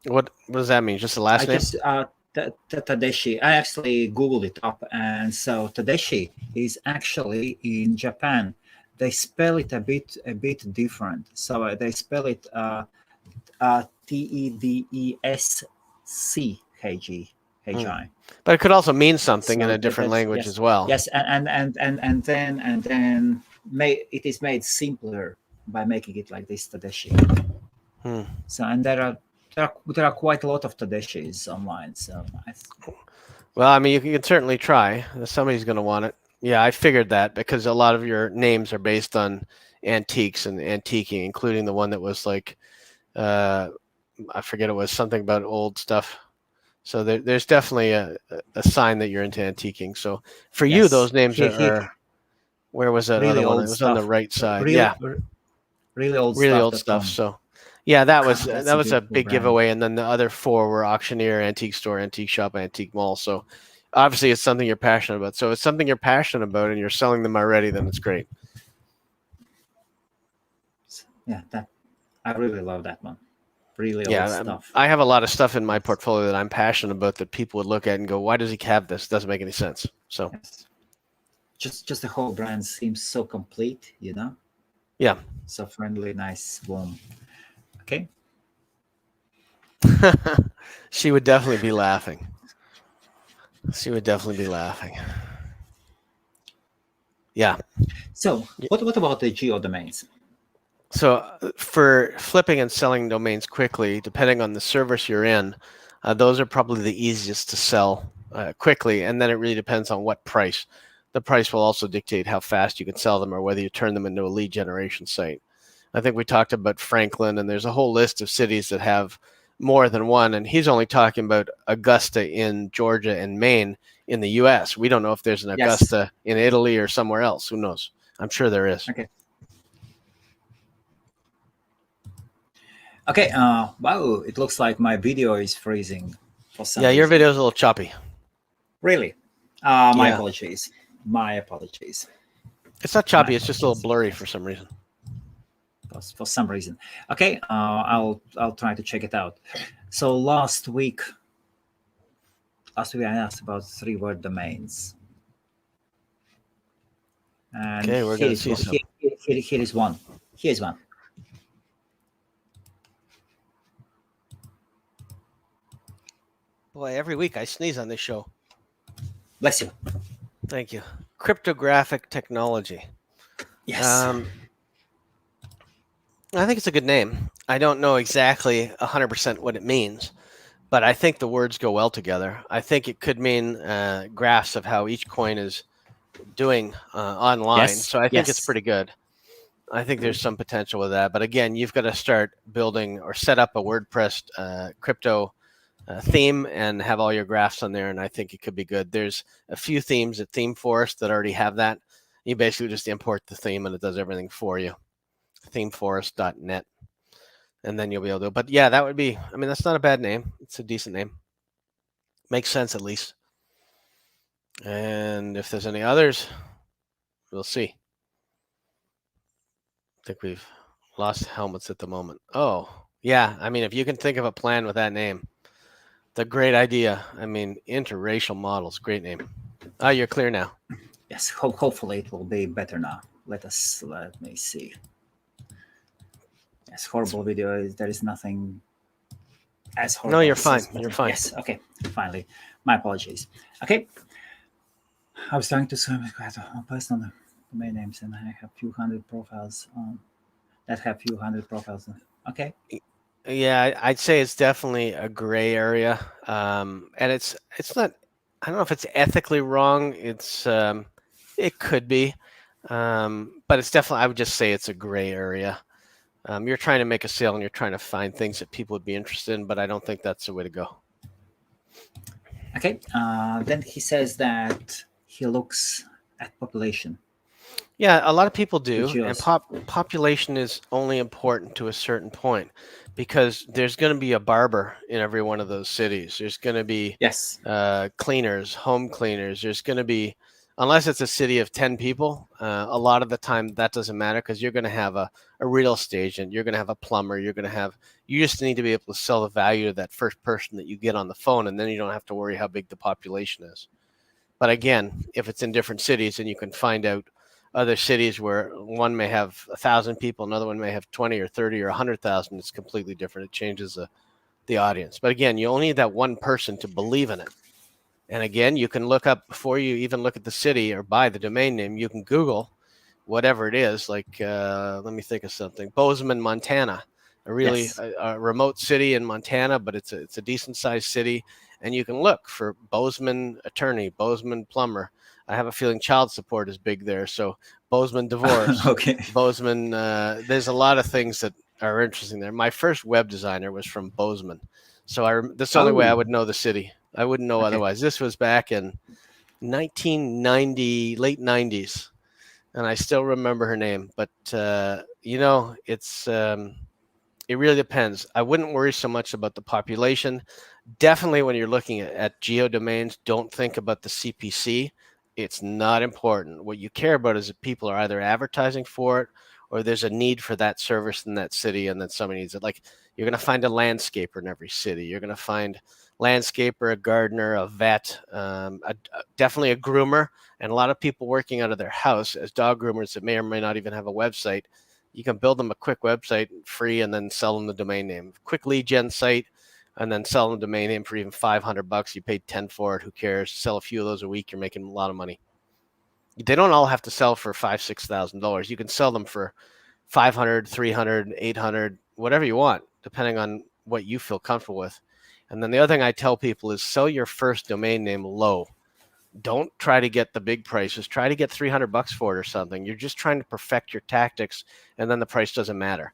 What does that mean? Just the last name? Tadashi. I actually Googled it up, and so Tadashi is actually in Japan. They spell it a bit different. So they spell it Tedeschi. But it could also mean something in a different language yes, as well. Yes, and then it is made simpler by making it like this Tadashi. So and there are quite a lot of Tadashis online. So well, I mean, you can certainly try. Somebody's going to want it. Yeah, I figured that because a lot of your names are based on antiques and antiquing, including the one that was like, I forget, it was something about old stuff. So there's definitely a sign that you're into antiquing. So for you, those names are where was that really other one? Old it was stuff. On the right side. Really old stuff. So yeah, that was a big giveaway. And then the other 4 were auctioneer, antique store, antique shop, antique mall. So obviously it's something you're passionate about. So it's something you're passionate about and you're selling them already, then it's great. Yeah, I really love that one. Really old stuff. I have a lot of stuff in my portfolio that I'm passionate about that people would look at and go, why does he have this? It doesn't make any sense. So just the whole brand seems so complete, you know? Yeah. So friendly, nice, warm. Okay. She would definitely be laughing. Yeah. So what about the geo domains? So for flipping and selling domains quickly, depending on the service you're in, those are probably the easiest to sell quickly. And then it really depends on what price. The price will also dictate how fast you can sell them or whether you turn them into a lead generation site. I think we talked about Franklin, and there's a whole list of cities that have more than one. And he's only talking about Augusta in Georgia and Maine in the U.S. We don't know if there's an Augusta in Italy or somewhere else. Who knows? I'm sure there is. Okay. Wow, it looks like my video is freezing for some reason. Your video is a little choppy. Really? My apologies. It's not choppy. It's just a little blurry for some reason. Okay. I'll try to check it out. So last week I asked about 3-word domains. And okay, we're going to see some. Here is one. Here's one. Boy, every week I sneeze on this show. Bless you. Thank you. Cryptographic technology. Yes. I think it's a good name. I don't know exactly 100% what it means, but I think the words go well together. I think it could mean graphs of how each coin is doing online. So I think it's pretty good. I think there's some potential with that. But again, you've got to start building or set up a WordPress crypto theme and have all your graphs on there, and I think it could be good. There's a few themes at ThemeForest that already have that. You basically just import the theme and it does everything for you. Themeforest.net, and then you'll be able to. But yeah, that would be. I mean, that's not a bad name. It's a decent name. Makes sense at least. And if there's any others, we'll see. I think we've lost Helmuts at the moment. Oh yeah, I mean, if you can think of a plan with that name. The great idea. I mean, interracial models. Great name. You're clear now. Yes. Hopefully it will be better now. Let me see. Yes. Horrible video. There is nothing as horrible. No, you're fine. You're fine. Yes. Okay. Finally. My apologies. Okay. I was trying to search personal domain names, and I have a few hundred profiles that have few hundred profiles. Okay. Yeah, I'd say it's definitely a gray area, and it's not. I don't know if it's ethically wrong. It's it could be, but it's definitely. I would just say it's a gray area. You're trying to make a sale and you're trying to find things that people would be interested in, but I don't think that's the way to go. Okay. Then he says that he looks at population. Yeah, a lot of people Which do, and yours? population is only important to a certain point because there's going to be a barber in every one of those cities. There's going to be Yes. cleaners, home cleaners. There's going to be, unless it's a city of 10 people, a lot of the time that doesn't matter because you're going to have a real estate agent, you're going to have a plumber, you just need to be able to sell the value of that first person that you get on the phone, and then you don't have to worry how big the population is. But again, if it's in different cities, and you can find out other cities where one may have 1,000 people, another one may have 20 or 30 or 100,000, it's completely different. It changes the audience. But again, you only need that one person to believe in it. And again, you can look up before you even look at the city or buy the domain name. You can Google whatever it is. Like, let me think of something. Bozeman, Montana, Yes. a remote city in Montana, but it's a decent sized city. And you can look for Bozeman attorney, Bozeman plumber. I have a feeling child support is big there. So Bozeman divorce, Okay. Bozeman. There's a lot of things that are interesting there. My first web designer was from Bozeman, so that's the only way I Oh, would know the city. I wouldn't know okay. otherwise. This was back in 1990, late 90s, and I still remember her name. But it really depends. I wouldn't worry so much about the population. Definitely, when you're looking at geodomains, don't think about the CPC. It's not important. What you care about is if people are either advertising for it or there's a need for that service in that city and then somebody needs it. Like, you're going to find a landscaper in every city. You're going to find landscaper, a gardener, a vet, definitely a groomer, and a lot of people working out of their house as dog groomers that may or may not even have a website. You can build them a quick website free and then sell them the domain name. Quick lead gen site, and then sell them the domain name for even $500. You paid 10 for it. Who cares? Sell a few of those a week. You're making a lot of money. They don't all have to sell for $5,000-$6,000. You can sell them for 500, 300, 800, whatever you want, depending on what you feel comfortable with. And then the other thing I tell people is sell your first domain name low. Don't try to get the big prices. Try to get $300 for it or something. You're just trying to perfect your tactics, and then the price doesn't matter.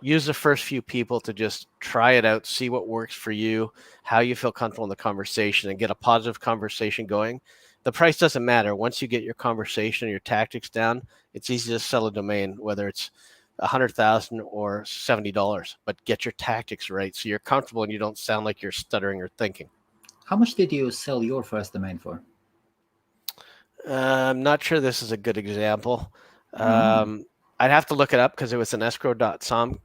Use the first few people to just try it out, see what works for you, how you feel comfortable in the conversation, and get a positive conversation going. The price doesn't matter. Once you get your conversation, your tactics down, it's easy to sell a domain, whether it's 100,000 or $70. But get your tactics right so you're comfortable and you don't sound like you're stuttering or thinking. How much did you sell your first domain for? I'm not sure this is a good example. Mm. I'd have to look it up because it was an escrow.com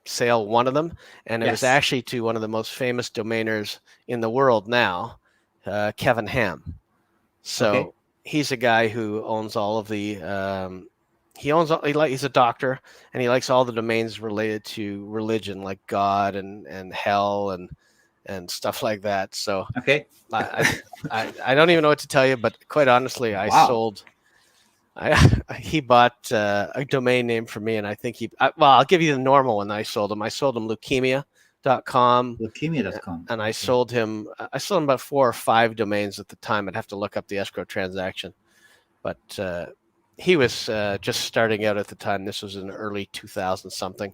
sale, one of them, and it was Yes. actually to one of the most famous domainers in the world now, Kevin Ham. Okay. So he's a guy who owns all of the. He's a doctor, and he likes all the domains related to religion, like God and hell and stuff like that. So Okay. I don't even know what to tell you, but quite honestly, Wow. he bought a domain name for me, and I think I'll give you the normal one that I sold him. I sold him leukemia.com, Leukemia.com. and I Okay. sold him about 4 or 5 domains at the time. I'd have to look up the escrow transaction, but he was just starting out at the time. This was in early 2000 something.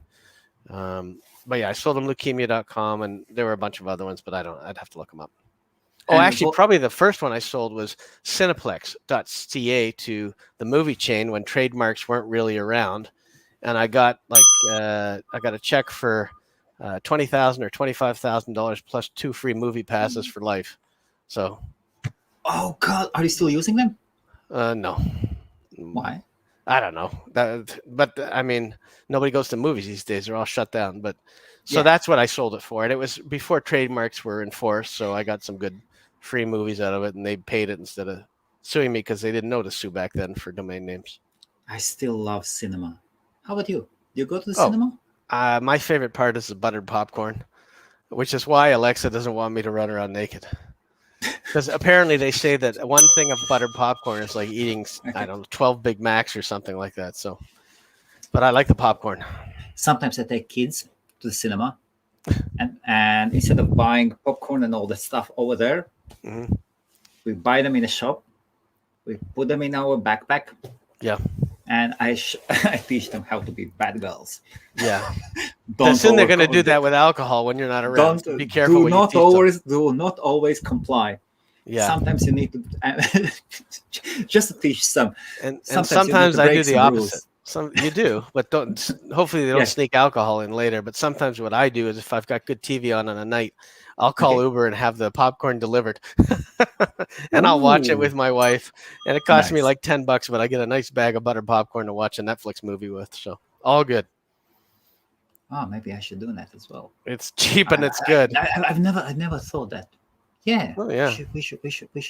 But yeah, I sold him leukemia.com, and there were a bunch of other ones, but I'd have to look them up. Oh, And actually, probably the first one I sold was Cineplex.ca to the movie chain when trademarks weren't really around, and I got a check for $20,000 or $25,000 plus 2 free movie passes for life. So, oh God, are you still using them? no, Why? I don't know. But I mean, nobody goes to movies these days; they're all shut down. But so Yeah, that's what I sold it for, and it was before trademarks were enforced. So I got some good free movies out of it, and they paid it instead of suing me because they didn't know to sue back then for domain names. I still love cinema. How about you? Do you go to the Oh, cinema? my favorite part is the buttered popcorn, which is why Alexa doesn't want me to run around naked. Because apparently they say that one thing of buttered popcorn is like eating, I Okay. don't know, 12 Big Macs or something like that. So, but I like the popcorn. Sometimes I take kids to the cinema, and instead of buying popcorn and all that stuff over there, Hmm. we buy them in a shop. We put them in our backpack, Yeah. and I teach them how to be bad girls. Yeah. Don't Soon they're going to overcome. do that with alcohol when you're not around. Don't So be careful what you teach them. do not always comply. Yeah. Sometimes you need to just to teach some. And Sometimes you need sometimes to I break do the some opposite. rules. Some you do, but don't. Hopefully, they don't Yes. sneak alcohol in later. But sometimes what I do is, if I've got good TV on a night, I'll call Okay. Uber and have the popcorn delivered, and I'll watch it Ooh, with my wife. And it costs me nice. like $10, but I get a nice bag of buttered popcorn to watch a Netflix movie with. So all good. Oh, maybe I should do that as well. It's cheap and it's good. I've never thought that. Yeah, Oh yeah, we should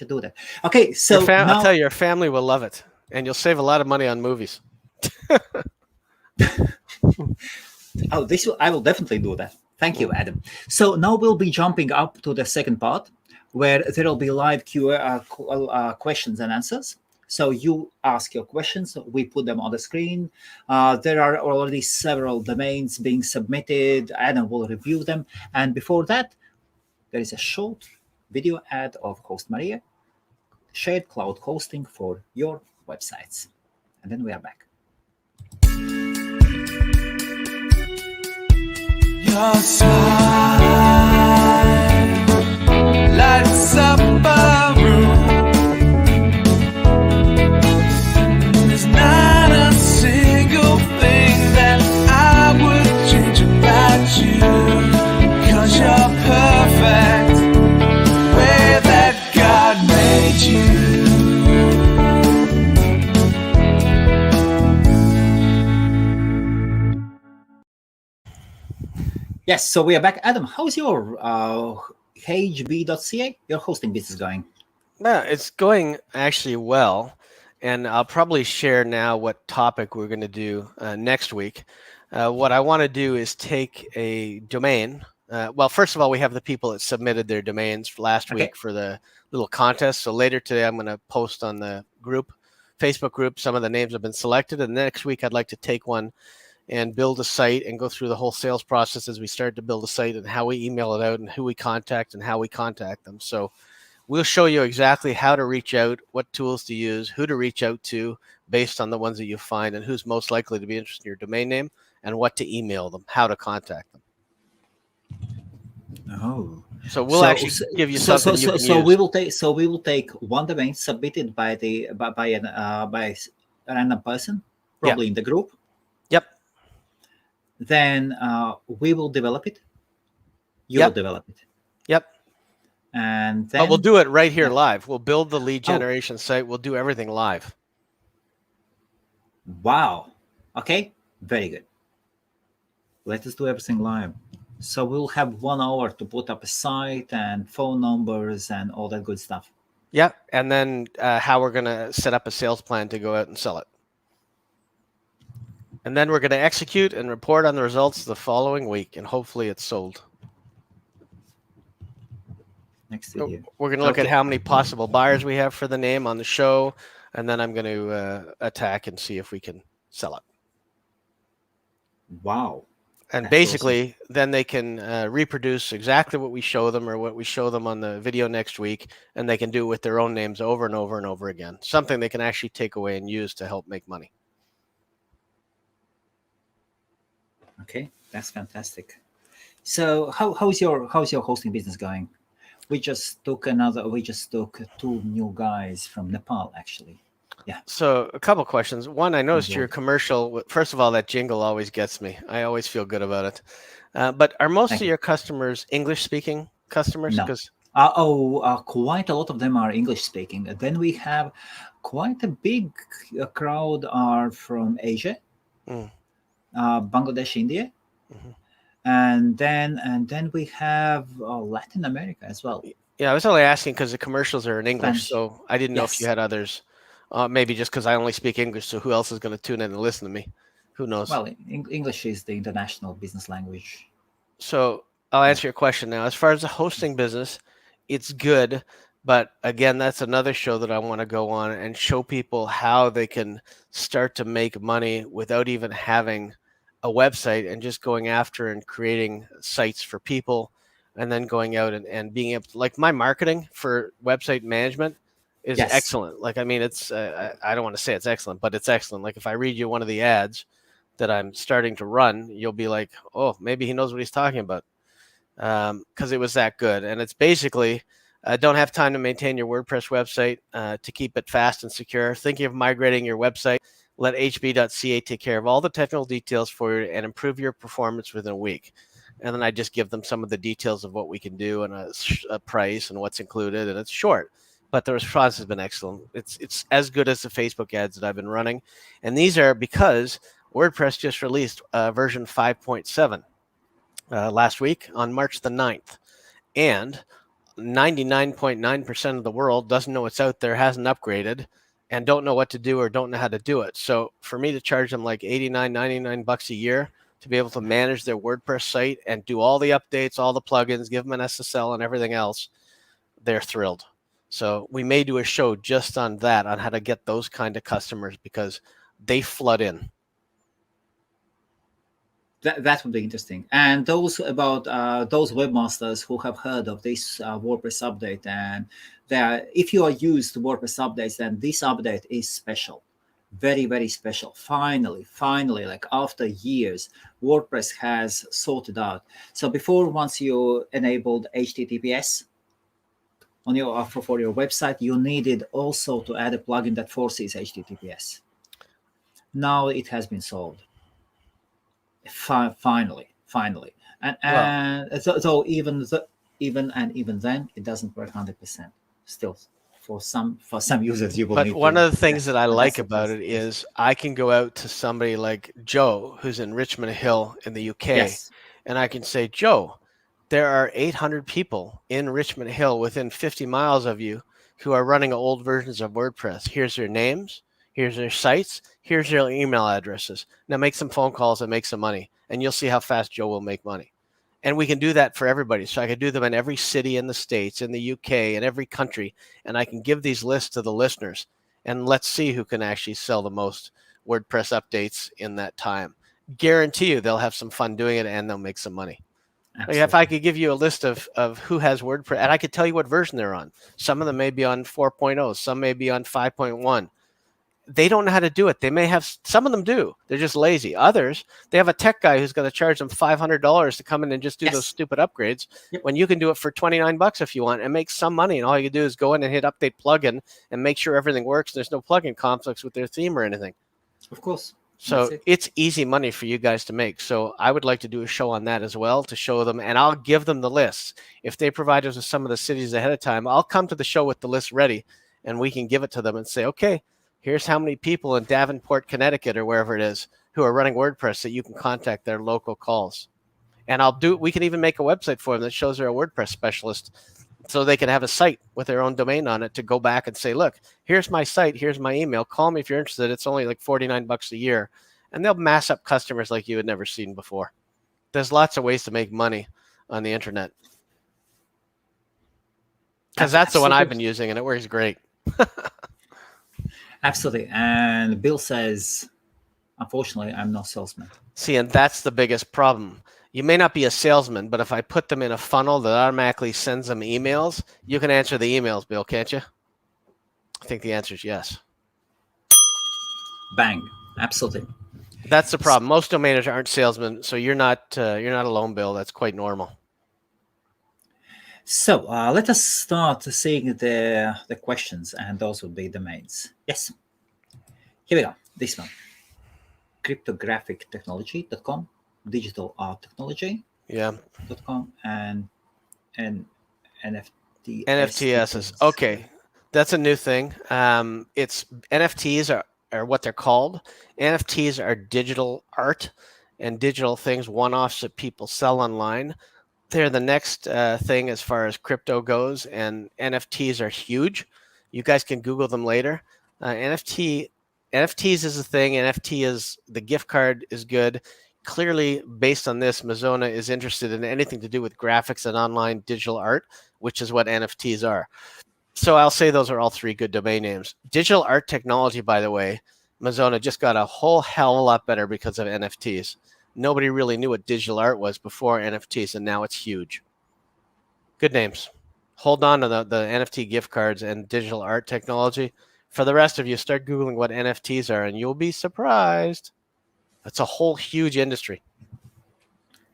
do that. Okay, so I'll tell now, you, your family will love it, and you'll save a lot of money on movies. oh, I will definitely do that. Thank you, Adam. So now we'll be jumping up to the second part, where there will be live questions and answers. So you ask your questions, we put them on the screen. There are already several domains being submitted. Adam will review them. And before that, there is a short video ad of HostMaria, shared cloud hosting for your websites. And then we are back. Your smile lights up a room. There's not a single thing that I would change about you, 'cause you're perfect the way that God made you. Yes, so we are back. Adam, how's your hb.ca, your hosting business going? Yeah, it's going actually well, and I'll probably share now what topic we're going to do next week. What I want to do is take a domain. Well, first of all, we have the people that submitted their domains last Okay. week for the little contest. So later today, I'm going to post on the group, Facebook group, some of the names have been selected. And next week, I'd like to take one and build a site and go through the whole sales process as we start to build a site and how we email it out and who we contact and how we contact them. So we'll show you exactly how to reach out, what tools to use, who to reach out to based on the ones that you find, and who's most likely to be interested in your domain name, and what to email them, how to contact them. Oh, So we'll actually give you something you can use. we will take one domain submitted by a random person, probably in the group. Yep. Then we will develop it. You will develop it. Yep. And then But we'll do it right here live. We'll build the lead generation site. We'll do everything live. Wow. Okay. Very good. Let us do everything live. So we'll have 1 hour to put up a site and phone numbers and all that good stuff. Yep. And then how we're going to set up a sales plan to go out and sell it. And then we're going to execute and report on the results the following week, and hopefully it's sold. Next video. We're going to look at how many possible buyers we have for the name on the show, and then I'm going to attack and see if we can sell it. Wow. And That's basically, then they can reproduce exactly what we show them or what we show them on the video next week, and they can do it with their own names over and over and over again. Something they can actually take away and use to help make money. Okay, that's fantastic. So how's your hosting business going? We just took 2 new guys from Nepal, actually. Yeah. So a couple questions. One, I noticed your commercial. First of all, that jingle always gets me. I always feel good about it. But are most of your customers English-speaking customers? No. Quite a lot of them are English-speaking. Then we have quite a big crowd are from Asia, Bangladesh, India, and then we have Latin America as well. Yeah, I was only asking because the commercials are in English, Spanish. so I didn't know if you had others. Maybe just because I only speak English, so who else is going to tune in and listen to me? Who knows? Well, English is the international business language. So I'll answer your question now. As far as the hosting business, it's good. But again, that's another show that I want to go on and show people how they can start to make money without even having a website, and just going after and creating sites for people, and then going out and being able to, like, my marketing for website management is excellent. Like, I mean, it's, I don't want to say it's excellent, but it's excellent. Like, if I read you one of the ads that I'm starting to run, you'll be like, oh, maybe he knows what he's talking about. Because it was that good. And it's basically don't have time to maintain your WordPress website to keep it fast and secure, thinking of migrating your website, let hb.ca take care of all the technical details for you and improve your performance within a week. And then I just give them some of the details of what we can do and a price and what's included. And it's short, but the response has been excellent. It's as good as the Facebook ads that I've been running. And these are because WordPress just released version 5.7 last week on March the 9th. And 99.9% of the world doesn't know it's out there, hasn't upgraded, and don't know what to do or don't know how to do it. So for me to charge them like $89, $99 a year to be able to manage their WordPress site and do all the updates, all the plugins, give them an SSL and everything else, they're thrilled. So we may do a show just on that, on how to get those kind of customers, because they flood in. That would be interesting. And those about those webmasters who have heard of this WordPress update, and if you are used to WordPress updates, then this update is special, very, very special. Finally, like after years, WordPress has sorted out. So before, once you enabled HTTPS on your for your website, you needed also to add a plugin that forces HTTPS. Now it has been solved. Finally, and so even then it doesn't work 100%. Still, for some users, you will. But need one to, of the things that I like that's about it is I can go out to somebody like Joe, who's in Richmond Hill in the UK, yes, and I can say, Joe, there are 800 people in Richmond Hill within 50 miles of you who are running old versions of WordPress. Here's their names. Here's their sites. Here's their email addresses. Now make some phone calls and make some money, and you'll see how fast Joe will make money. And we can do that for everybody. So I can do them in every city in the States, in the UK, in every country, and I can give these lists to the listeners, and let's see who can actually sell the most WordPress updates in that time. Guarantee you they'll have some fun doing it, and they'll make some money. absolutely. If I could give you a list of who has WordPress, and I could tell you what version they're on. Some of them may be on 4.0, some may be on 5.1. They don't know how to do it. They may have, some of them do. They're just lazy. Others, they have a tech guy who's going to charge them $500 to come in and just do those stupid upgrades, when you can do it for $29 if you want and make some money. And all you do is go in and hit update plugin and make sure everything works. There's no plugin conflicts with their theme or anything. Of course. So it's easy money for you guys to make. So I would like to do a show on that as well, to show them, and I'll give them the lists. If they provide us with some of the cities ahead of time, I'll come to the show with the list ready, and we can give it to them and say, okay, here's how many people in Davenport, Connecticut, or wherever it is, who are running WordPress, that you can contact their local calls. And we can even make a website for them that shows they're a WordPress specialist, so they can have a site with their own domain on it to go back and say, look, here's my site, here's my email, call me if you're interested. It's only like $49 a year. And they'll mass up customers like you had never seen before. There's lots of ways to make money on the internet. Because that's the one I've been using, and it works great. Absolutely. And Bill says, unfortunately, I'm no salesman. See, and that's the biggest problem. You may not be a salesman, but if I put them in a funnel that automatically sends them emails, you can answer the emails, Bill, can't you? I think the answer is yes. Bang. Absolutely. That's the problem. Most domainers aren't salesmen, so you're not alone, Bill. That's quite normal. So let us start seeing the questions, and those would be domains. Yes. Here we go. This one. Cryptographictechnology.com, digitalarttechnology.com, and NFT. NFTs. Okay. That's a new thing. It's NFTs are what they're called. NFTs are digital art and digital things, one-offs that people sell online. They're the next thing as far as crypto goes, and NFTs are huge. You guys can Google them later. NFTs is a thing. NFT is, the gift card is good. Clearly, based on this, Meskonis is interested in anything to do with graphics and online digital art, which is what NFTs are. So I'll say those are all three good domain names. Digital art technology, by the way, Meskonis just got a whole hell of a lot better because of NFTs. Nobody really knew what digital art was before NFTs, and now it's huge. Good names. Hold on to the NFT gift cards and digital art technology. For the rest of you, start Googling what NFTs are, and you'll be surprised. It's a whole huge industry.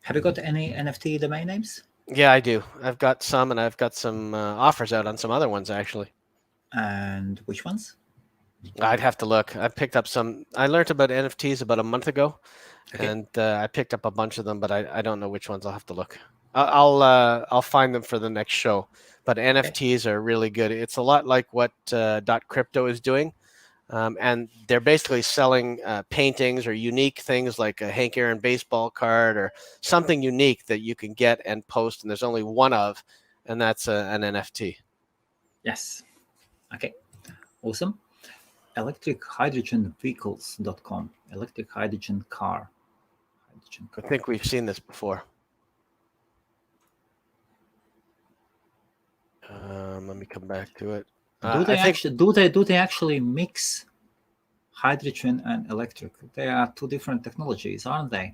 Have you got any NFT domain names? Yeah, I do. I've got some, and I've got some offers out on some other ones actually. And which ones? I'd have to look. I picked up some. I learned about NFTs about a month ago, Okay. and I picked up a bunch of them, but I don't know which ones. I'll have to look. I'll find them for the next show. But NFTs are really good. It's a lot like what .crypto is doing, and they're basically selling paintings or unique things like a Hank Aaron baseball card or something unique that you can get and post, and there's only one of, and that's an NFT. Yes. Okay. Awesome. electrichydrogenvehicles.com. Electric hydrogen car. I think we've seen this before. Let me come back to it. Do they actually mix hydrogen and electric? They are two different technologies, aren't they?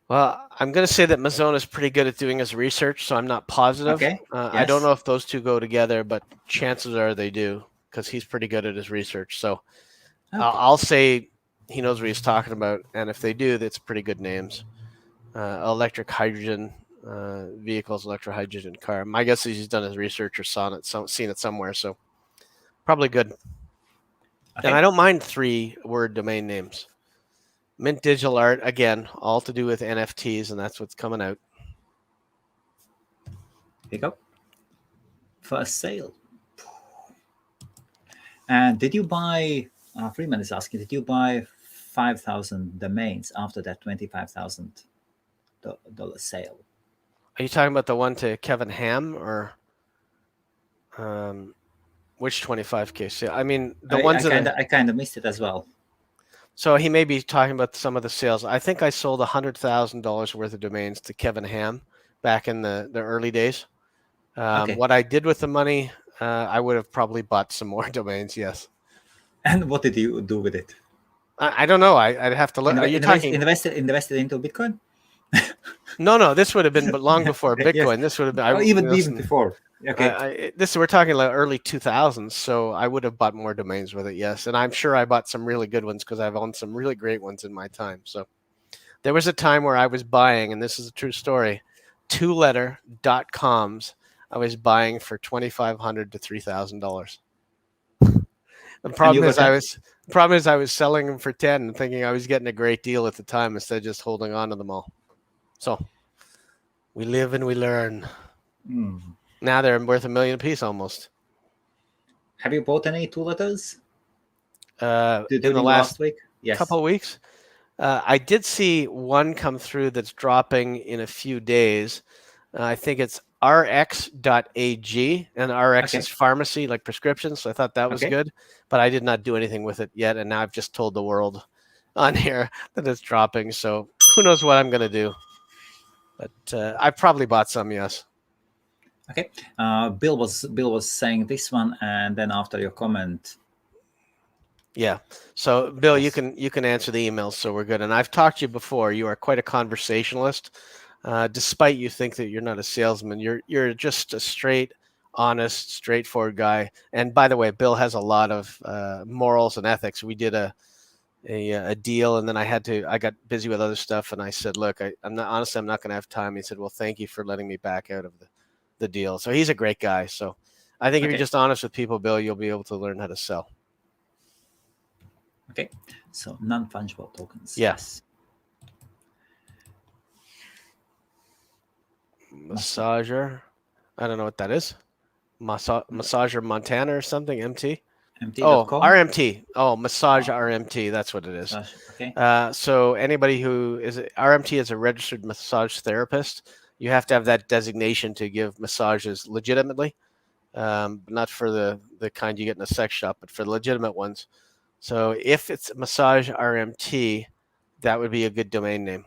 Well, I'm going to say that Meskonis is pretty good at doing his research, so I'm not positive. Okay. I don't know if those two go together, but chances are they do because he's pretty good at his research. So Okay. I'll say he knows what he's talking about, and if they do, that's pretty good names. Electric hydrogen vehicles, electric hydrogen car. My guess is he's done his research or seen it somewhere, so probably good. Okay. And I don't mind 3-word domain names. Mint Digital Art, again, all to do with NFTs, and that's what's coming out. Pick up. First sale. And did you buy, Freeman is asking, did you buy 5,000 domains after that $25,000 sale? Are you talking about the one to Kevin Ham or which 25K sale? I mean, I kind of missed it as well. So he may be talking about some of the sales. I think I sold $100,000 worth of domains to Kevin Ham back in the early days. Okay. What I did with the money, I would have probably bought some more domains, yes. And what did you do with it? I don't know. I'd have to look. Are you talking invested into Bitcoin? No, this would have been long before Bitcoin. Yes. This would have been even before. Okay. We're talking like early 2000s, so I would have bought more domains with it, yes. And I'm sure I bought some really good ones because I've owned some really great ones in my time. So there was a time where I was buying, and this is a true story, 2letter.coms. I was buying for $2,500 to $3,000. The problem is I was selling them for 10 and thinking I was getting a great deal at the time instead of just holding on to them all. So we live and we learn. Now they're worth $1 million a piece almost. Have you bought any 2 letters? In the last week? Yes. Couple of weeks. I did see one come through that's dropping in a few days. I think it's rx.ag, and RX is pharmacy, like prescriptions. So I thought that was good, but I did not do anything with it yet. And now I've just told the world on here that it's dropping. So who knows what I'm going to do. But I probably bought some, yes. Okay. Bill was saying this one, and then after your comment. Yeah. So Bill, you can answer the emails, so we're good. And I've talked to you before. You are quite a conversationalist. Despite you think that you're not a salesman, you're just a straight, honest, straightforward guy. And by the way, Bill has a lot of morals and ethics. We did a deal, and then I got busy with other stuff, and I said, look, I'm not going to have time. He said, well, thank you for letting me back out of the deal. So he's a great guy. So I think if you're just honest with people, Bill, you'll be able to learn how to sell. Okay. So non-fungible tokens. Yes. Massager. I don't know what that is. Massager Montana or something. MT. RMT. Oh, Massage RMT. That's what it is. Okay. So anybody who is RMT is a registered massage therapist. You have to have that designation to give massages legitimately, not for the kind you get in a sex shop, but for the legitimate ones. So if it's Massage RMT, that would be a good domain name.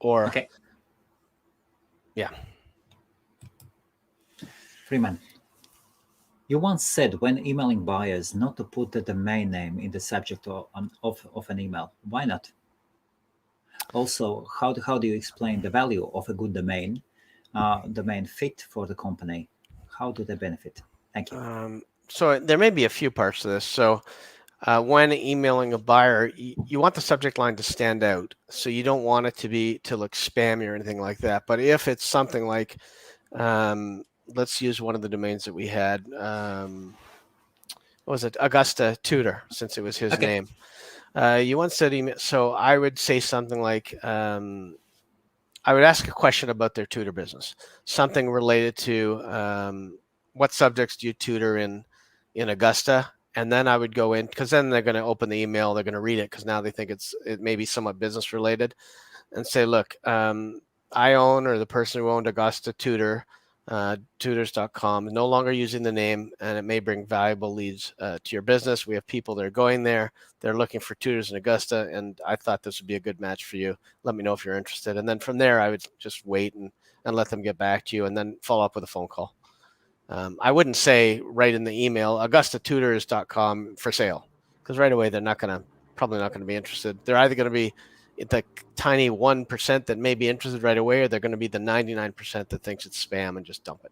Or yeah. Freeman, you once said when emailing buyers not to put the domain name in the subject of an email. Why not? Also, how do you explain the value of a good domain fit for the company? How do they benefit? Thank you. So there may be a few parts to this. So when emailing a buyer, you want the subject line to stand out. So you don't want it to look spammy or anything like that. But if it's something like, let's use one of the domains that we had. What was it? Augusta Tutor, since it was his Okay. name. You once said email. So I would say something like, I would ask a question about their tutor business, something related to what subjects do you tutor in Augusta, and then I would go in, because then they're going to open the email, they're going to read it because now they think it may be somewhat business related, and say, look, I own, or the person who owned Augusta Tutor, tutors.com, no longer using the name, and it may bring valuable leads to your business. We have people that are going there. They're looking for tutors in Augusta, and I thought this would be a good match for you. Let me know if you're interested. And then from there, I would just wait and let them get back to you, and then follow up with a phone call. I wouldn't say right in the email, augustatutors.com for sale, because right away they're probably not going to be interested. They're either going to be the tiny 1% that may be interested right away, or they're going to be the 99% that thinks it's spam and just dump it.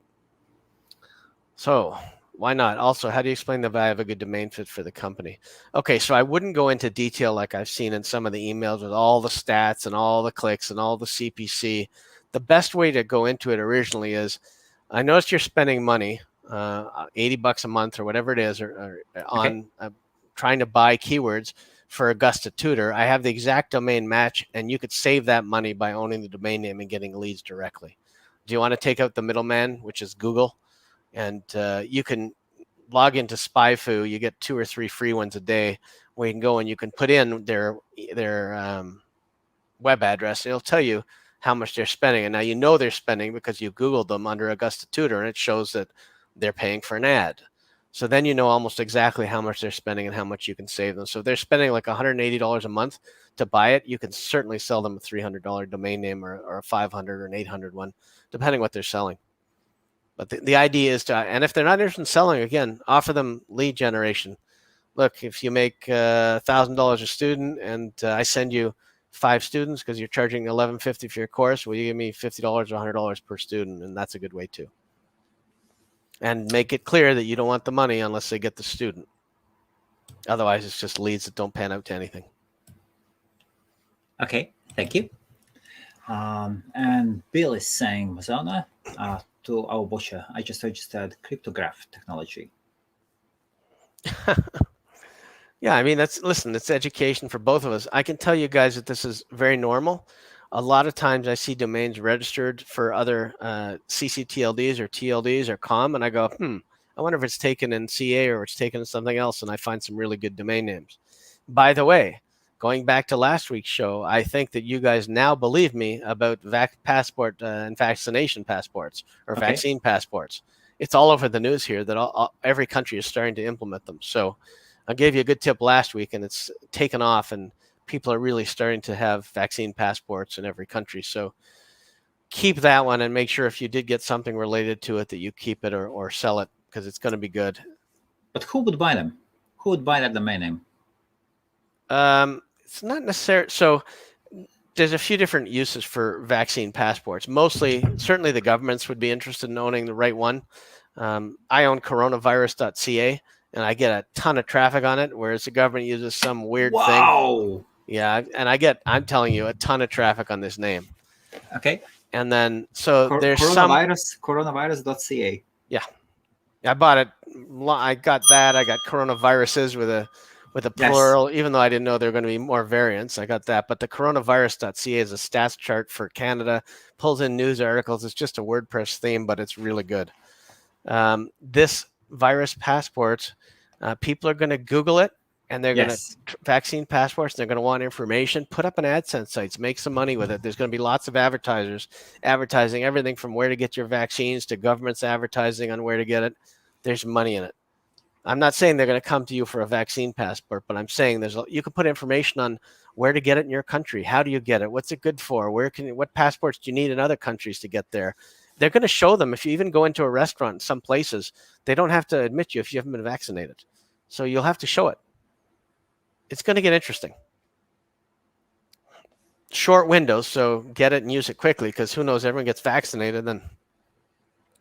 So why not? Also, how do you explain the value of a good domain fit for the company? Okay, so I wouldn't go into detail like I've seen in some of the emails with all the stats and all the clicks and all the CPC. The best way to go into it originally is, I noticed you're spending money, $80 a month or whatever it is, or on trying to buy keywords for Augusta Tutor. I have the exact domain match, and you could save that money by owning the domain name and getting leads directly. Do you want to take out the middleman, which is Google? And you can log into SpyFu. You get 2 or 3 free ones a day where you can go and you can put in their web address. It'll tell you how much they're spending. And now you know they're spending because you Googled them under Augusta Tutor, and it shows that they're paying for an ad. So then you know almost exactly how much they're spending and how much you can save them. So if they're spending like $180 a month to buy it, you can certainly sell them a $300 domain name, or a $500 or an $800 one, depending what they're selling. But the idea is to, and if they're not interested in selling, again, offer them lead generation. Look, if you make $1,000 a student, and I send you 5 students because you're charging $11.50 for your course, will you give me $50 or $100 per student? And that's a good way too. And make it clear that you don't want the money unless they get the student. Otherwise, it's just leads that don't pan out to anything. Okay, thank you. And Bill is saying, Mazana, to our watcher, I just registered cryptograph technology. Yeah, I mean, it's education for both of us. I can tell you guys that this is very normal. A lot of times I see domains registered for other CCTLDs or TLDs or COM, and I go, I wonder if it's taken in CA or it's taken in something else, and I find some really good domain names. By the way, going back to last week's show, I think that you guys now believe me about passport and vaccination passports, or vaccine passports. It's all over the news here that every country is starting to implement them. So I gave you a good tip last week, and it's taken off, and people are really starting to have vaccine passports in every country. So keep that one, and make sure if you did get something related to it that you keep it or sell it, because it's going to be good. But who would buy them? Who would buy that domain name? It's not necessary. So there's a few different uses for vaccine passports. Certainly the governments would be interested in owning the right one. I own coronavirus.ca, and I get a ton of traffic on it, whereas the government uses some weird thing. Yeah, and I'm telling you, a ton of traffic on this name. Okay. And then, so there's coronavirus.ca. Yeah. I bought it. I got that. I got coronaviruses with a plural, even though I didn't know there were going to be more variants. I got that. But the coronavirus.ca is a stats chart for Canada, pulls in news articles. It's just a WordPress theme, but it's really good. This virus passports, people are going to Google it, and they're going to vaccine passports. They're going to want information. Put up an AdSense sites, make some money with it. There's going to be lots of advertisers advertising everything from where to get your vaccines to governments advertising on where to get it. There's money in it. I'm not saying they're going to come to you for a vaccine passport, but I'm saying you can put information on where to get it in your country. How do you get it? What's it good for? What passports do you need in other countries to get there? They're going to show them. If you even go into a restaurant in some places, they don't have to admit you if you haven't been vaccinated. So you'll have to show it. It's going to get interesting. Short windows, so get it and use it quickly, because who knows, everyone gets vaccinated, then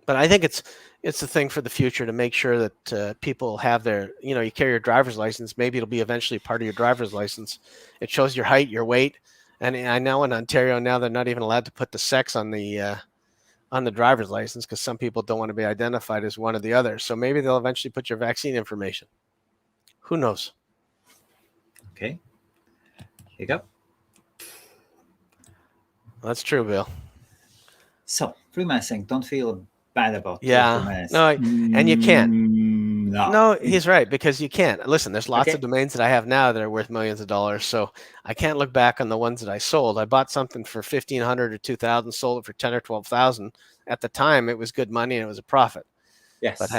But I think it's a thing for the future to make sure that people have their, you carry your driver's license. Maybe it'll be eventually part of your driver's license. It shows your height, your weight, and I know in Ontario now they're not even allowed to put the sex on the driver's license because some people don't want to be identified as one or the other. So maybe they'll eventually put your vaccine information. Who knows? Okay. Here you go. That's true, Bill. So, Freeman saying, don't feel bad about Yeah. domains. No, and you can't. No. No, he's right, because you can't. Listen, there's lots Okay. of domains that I have now that are worth millions of dollars, so I can't look back on the ones that I sold. I bought something for 1,500 or 2,000, sold it for 10 or 12,000. At the time, it was good money and it was a profit. Yes. But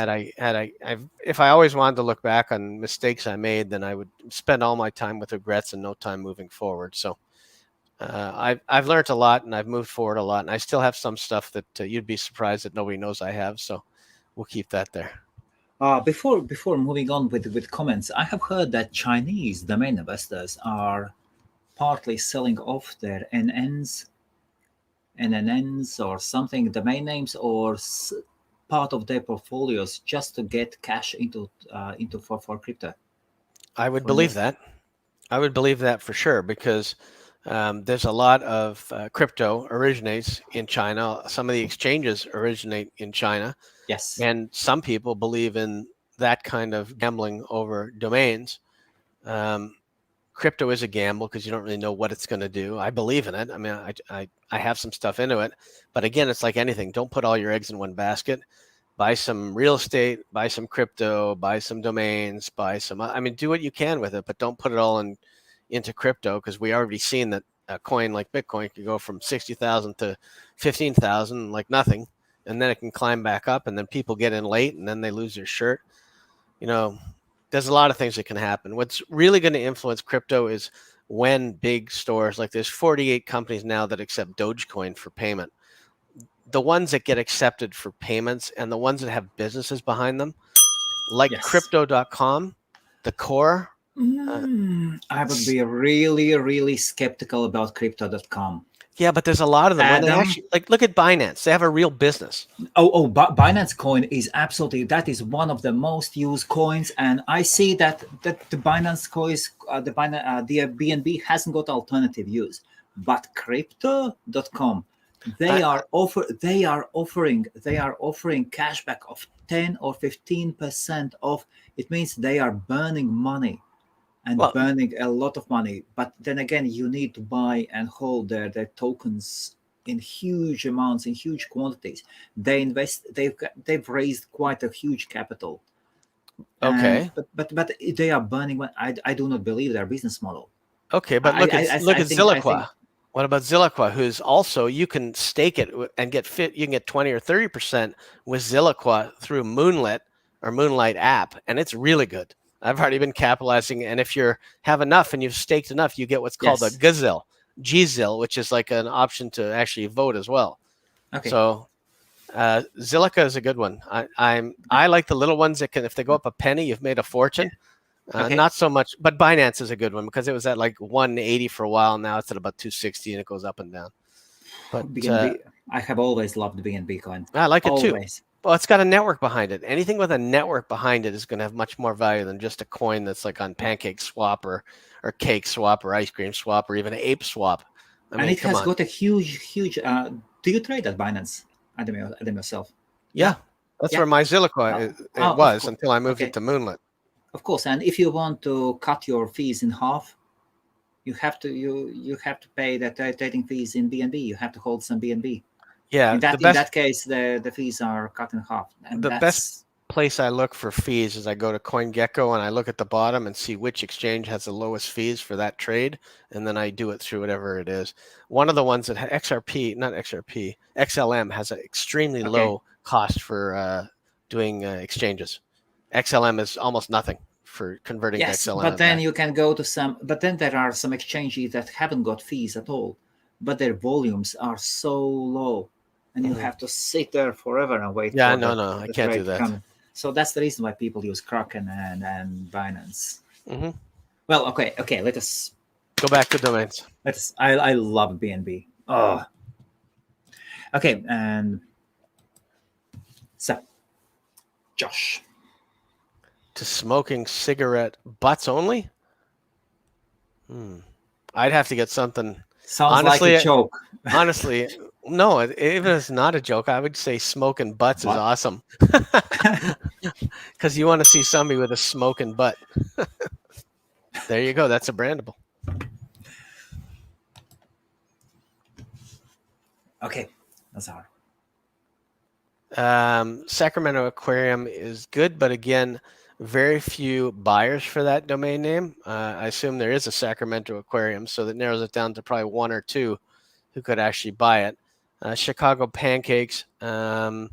if I always wanted to look back on mistakes I made, then I would spend all my time with regrets and no time moving forward. So I've learned a lot and I've moved forward a lot, and I still have some stuff that you'd be surprised that nobody knows I have. So we'll keep that there. Before moving on with comments, I have heard that Chinese domain investors are partly selling off their NNs or something, domain names, or part of their portfolios just to get cash into for crypto. I would believe that. I would believe that for sure, because there's a lot of crypto originates in China. Some of the exchanges originate in China. Yes. And some people believe in that kind of gambling over domains. Crypto is a gamble because you don't really know what it's going to do. I believe in it. I mean, I have some stuff into it. But again, it's like anything. Don't put all your eggs in one basket. Buy some real estate, buy some crypto, buy some domains, do what you can with it, but don't put it all into crypto, because we already seen that a coin like Bitcoin could go from 60,000 to 15,000 like nothing. And then it can climb back up, and then people get in late, and then they lose their shirt. There's a lot of things that can happen. What's really going to influence crypto is when big stores, like there's 48 companies now that accept Dogecoin for payment. The ones that get accepted for payments and the ones that have businesses behind them, like Crypto.com, the core. I would be really, really skeptical about Crypto.com. Yeah, but there's a lot of them. When they actually, look at Binance. They have a real business. Binance coin is absolutely, that is one of the most used coins, and I see that the Binance coins, the BNB hasn't got alternative use, but Crypto.com, they are offering cashback of 10 or 15% off. It means they are burning money. And burning a lot of money, but then again, you need to buy and hold their tokens in huge amounts, in huge quantities. They've raised quite a huge capital. Okay, but they are burning money. I do not believe their business model. Okay, but look at Zilliqua. What about Zilliqua, who's also, you can stake it and you can get 20 or 30% with Zilliqua through Moonlit or Moonlight app, and it's really good. I've already been capitalizing, and if you have enough and you've staked enough, you get what's called a GZIL, which is like an option to actually vote as well. Okay. So Zilliqa is a good one. I like the little ones that can, if they go up a penny, you've made a fortune. Not so much, but Binance is a good one because it was at like 180 for a while. Now it's at about 260, and it goes up and down. But BNB, I have always loved BNB coin. I like it too. Well, it's got a network behind it. Anything with a network behind it is going to have much more value than just a coin that's like on Pancake Swap or Cake Swap or Ice Cream Swap or even Ape Swap. And it has got a huge. Do you trade at Binance, Adam yourself? Yeah, that's where my Zilliqa was until I moved it to Moonlit. Of course, and if you want to cut your fees in half, you have to pay the trading fees in BNB. You have to hold some BNB. Yeah, in that case, the fees are cut in half. And the best place I look for fees is I go to CoinGecko and I look at the bottom and see which exchange has the lowest fees for that trade, and then I do it through whatever it is. One of the ones that XLM has an extremely low cost for doing exchanges. XLM is almost nothing for converting XLM. But then you can go to some. But then there are some exchanges that haven't got fees at all, but their volumes are so low. And you have to sit there forever and wait. Yeah, no, I can't do that. So that's the reason why people use Kraken and Binance. Mm-hmm. Well, okay. Let us go back to domains. I love BNB. Oh, okay. And So, Josh. To smoking cigarette butts only? I'd have to get something. Sounds like a joke. Honestly, no. Even if it's not a joke, I would say smoking butts is What? awesome. Because you want to see somebody with a smoking butt. There you go. That's a brandable. Okay, Nazar. Sacramento Aquarium is good, but again, very few buyers for that domain name. I assume there is a Sacramento Aquarium, so that narrows it down to probably one or two who could actually buy it. Chicago Pancakes. I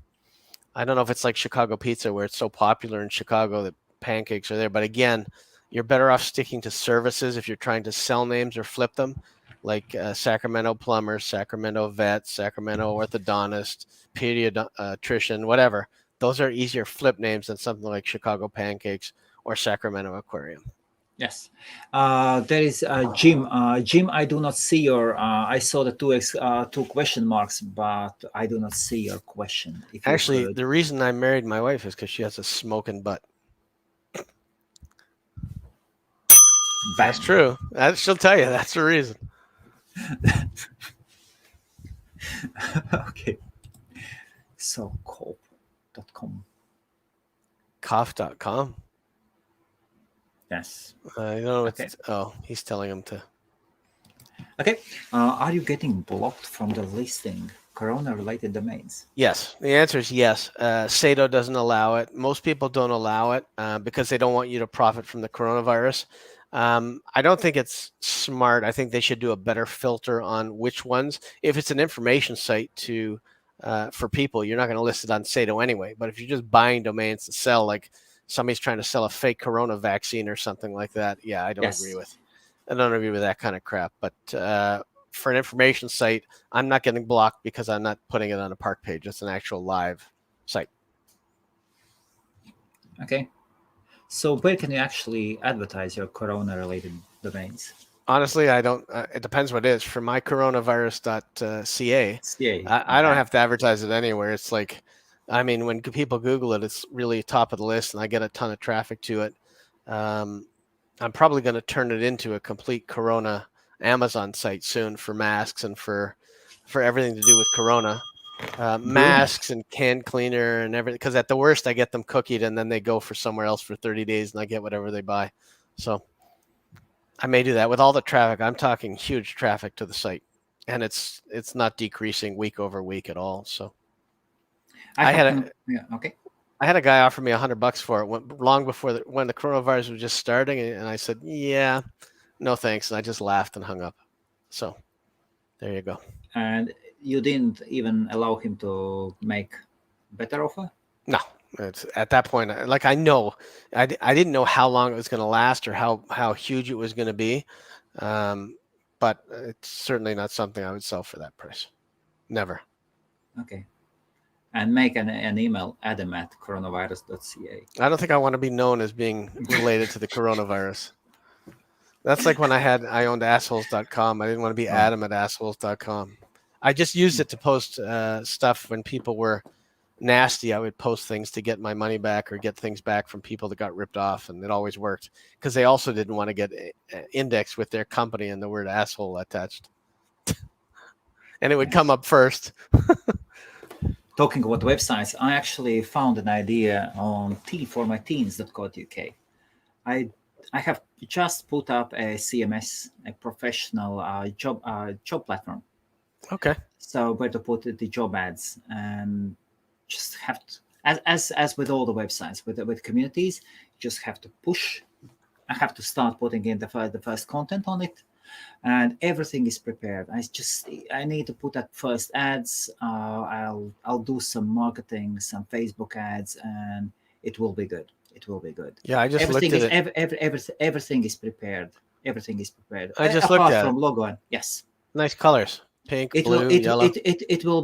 don't know if it's like Chicago Pizza, where it's so popular in Chicago that pancakes are there. But again, you're better off sticking to services if you're trying to sell names or flip them, like Sacramento Plumber, Sacramento Vet, Sacramento Orthodontist, Pediatrician, whatever. Those are easier flip names than something like Chicago Pancakes or Sacramento Aquarium. Yes. There is Jim. Jim, I do not see your. I saw the two question marks, but I do not see your question. If you Actually, could. the reason I married my wife is because she has a smoking butt. That's true. She'll tell you. That's the reason. Okay. So, cope.com. Cough.com. Yes. I don't know. Okay. Oh, he's telling him to. Okay. Are you getting blocked from the listing corona-related domains? Yes. The answer is yes. Sato doesn't allow it. Most people don't allow it because they don't want you to profit from the coronavirus. I don't think it's smart. I think they should do a better filter on which ones. If it's an information site for people, you're not going to list it on Sato anyway. But if you're just buying domains to sell, like somebody's trying to sell a fake corona vaccine or something like that, yeah, I don't agree with. I don't agree with that kind of crap. But for an information site, I'm not getting blocked because I'm not putting it on a park page. It's an actual live site. Okay. So where can you actually advertise your corona-related domains? Honestly, I don't. It depends what it is. For my coronavirus.ca, I don't have to advertise it anywhere. It's like, I mean, when people Google it, it's really top of the list, and I get a ton of traffic to it. I'm probably going to turn it into a complete Corona Amazon site soon for masks and for everything to do with Corona. Masks and can cleaner and everything. Because at the worst, I get them cookied, and then they go for somewhere else for 30 days, and I get whatever they buy. So I may do that with all the traffic. I'm talking huge traffic to the site, and it's not decreasing week over week at all. So I had a guy offer me $100 for it long before when the coronavirus was just starting, and I said, "Yeah, no thanks," and I just laughed and hung up. So there you go. And you didn't even allow him to make better offer? No. It's at that point, like I know, I didn't know how long it was going to last or how huge it was going to be, but it's certainly not something I would sell for that price. Never. Okay. And make an email, adam@coronavirus.ca. I don't think I want to be known as being related to the coronavirus. That's like when I owned assholes.com. I didn't want to be adam@assholes.com. I just used it to post stuff when people were nasty. I would post things to get my money back or get things back from people that got ripped off, and it always worked because they also didn't want to get indexed with their company and the word asshole attached. And it would come up first. Talking about websites, I actually found an idea on tformyteens.co.uk. I have just put up a CMS, a professional job platform. Okay. So where to put the job ads, and just have to, as with all the websites, with communities, you just have to push. I have to start putting in the first content on it, and everything is prepared. I need to put up first ads. I'll do some marketing, some Facebook ads, and it will be good. It will be good. Yeah, I just looked at it. Everything is prepared. Everything is prepared. I just looked at from it. logo. Yes. Nice colors. Pink, blue, yellow. It will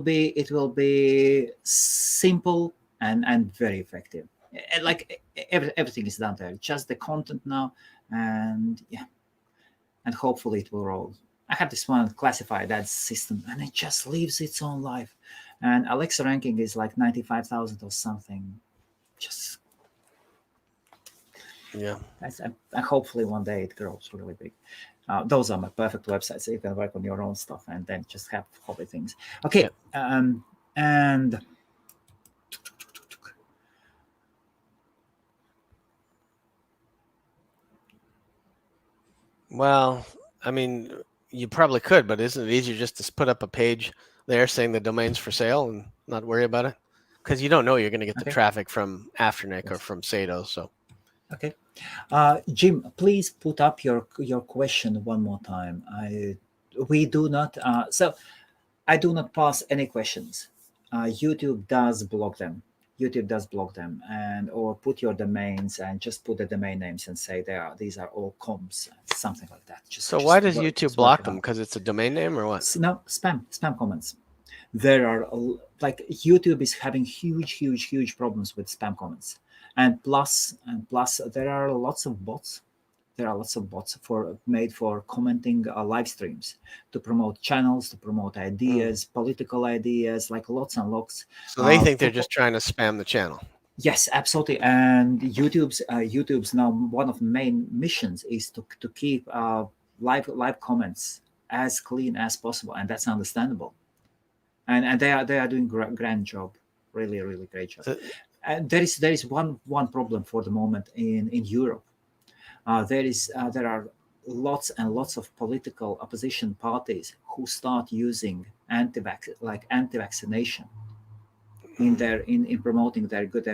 be simple and very effective. Like everything is done there. Just the content now, and hopefully it will roll. I have this one classified ads system, and it just lives its own life. and Alexa ranking is like 95,000 or something. Just Yeah. and hopefully one day it grows really big. Those are my perfect websites. So you can work on your own stuff and then just have hobby things. Okay, and Well, I mean, you probably could, but isn't it easier just to put up a page there saying the domain's for sale and not worry about it? Because you don't know you're going to get the Okay. traffic from Afternic or Yes. from Sado. So Okay, Jim, please put up your question one more time. We do not. So I do not pass any questions. YouTube does block them. YouTube does block them, and or put your domains and just put the domain names and say these are all comms, something like that. why does just YouTube work block it them? out. Because it's a domain name or what? No, spam comments. There are like YouTube is having huge problems with spam comments, and plus there are lots of bots. There are lots of bots made for commenting live streams to promote channels, to promote ideas, political ideas, like lots and lots. So they think they're just trying to spam the channel. Yes, absolutely. And YouTube's now one of the main missions is to keep live comments as clean as possible, and that's understandable. And they are doing grand job, really great job. And there is one problem for the moment in Europe. There are lots and lots of political opposition parties who start using anti-vaccination in promoting their good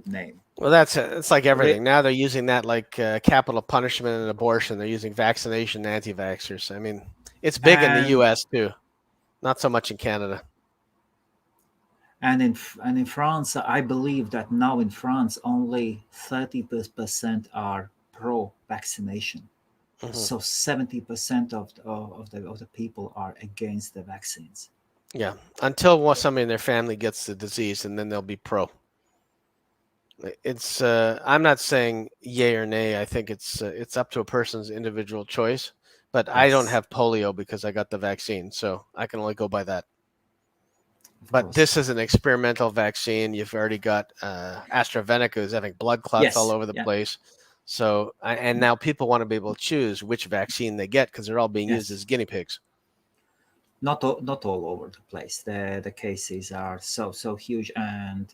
name. Well, it's like everything. Now they're using that like capital punishment and abortion. They're using vaccination and anti-vaxxers. I mean, it's big in the U.S. too, not so much in Canada. And in France, I believe that now in France only 30% are pro-vaccination. So 70% of the people are against the vaccines. Yeah, until somebody in their family gets the disease, and then they'll be pro. It's I'm not saying yay or nay. I think it's up to a person's individual choice. But I don't have polio because I got the vaccine, so I can only go by that. But this is an experimental vaccine. You've already got AstraZeneca is having blood clots all over the place. So and now people want to be able to choose which vaccine they get because they're all being used as guinea pigs. Not all over the place. The cases are so huge, and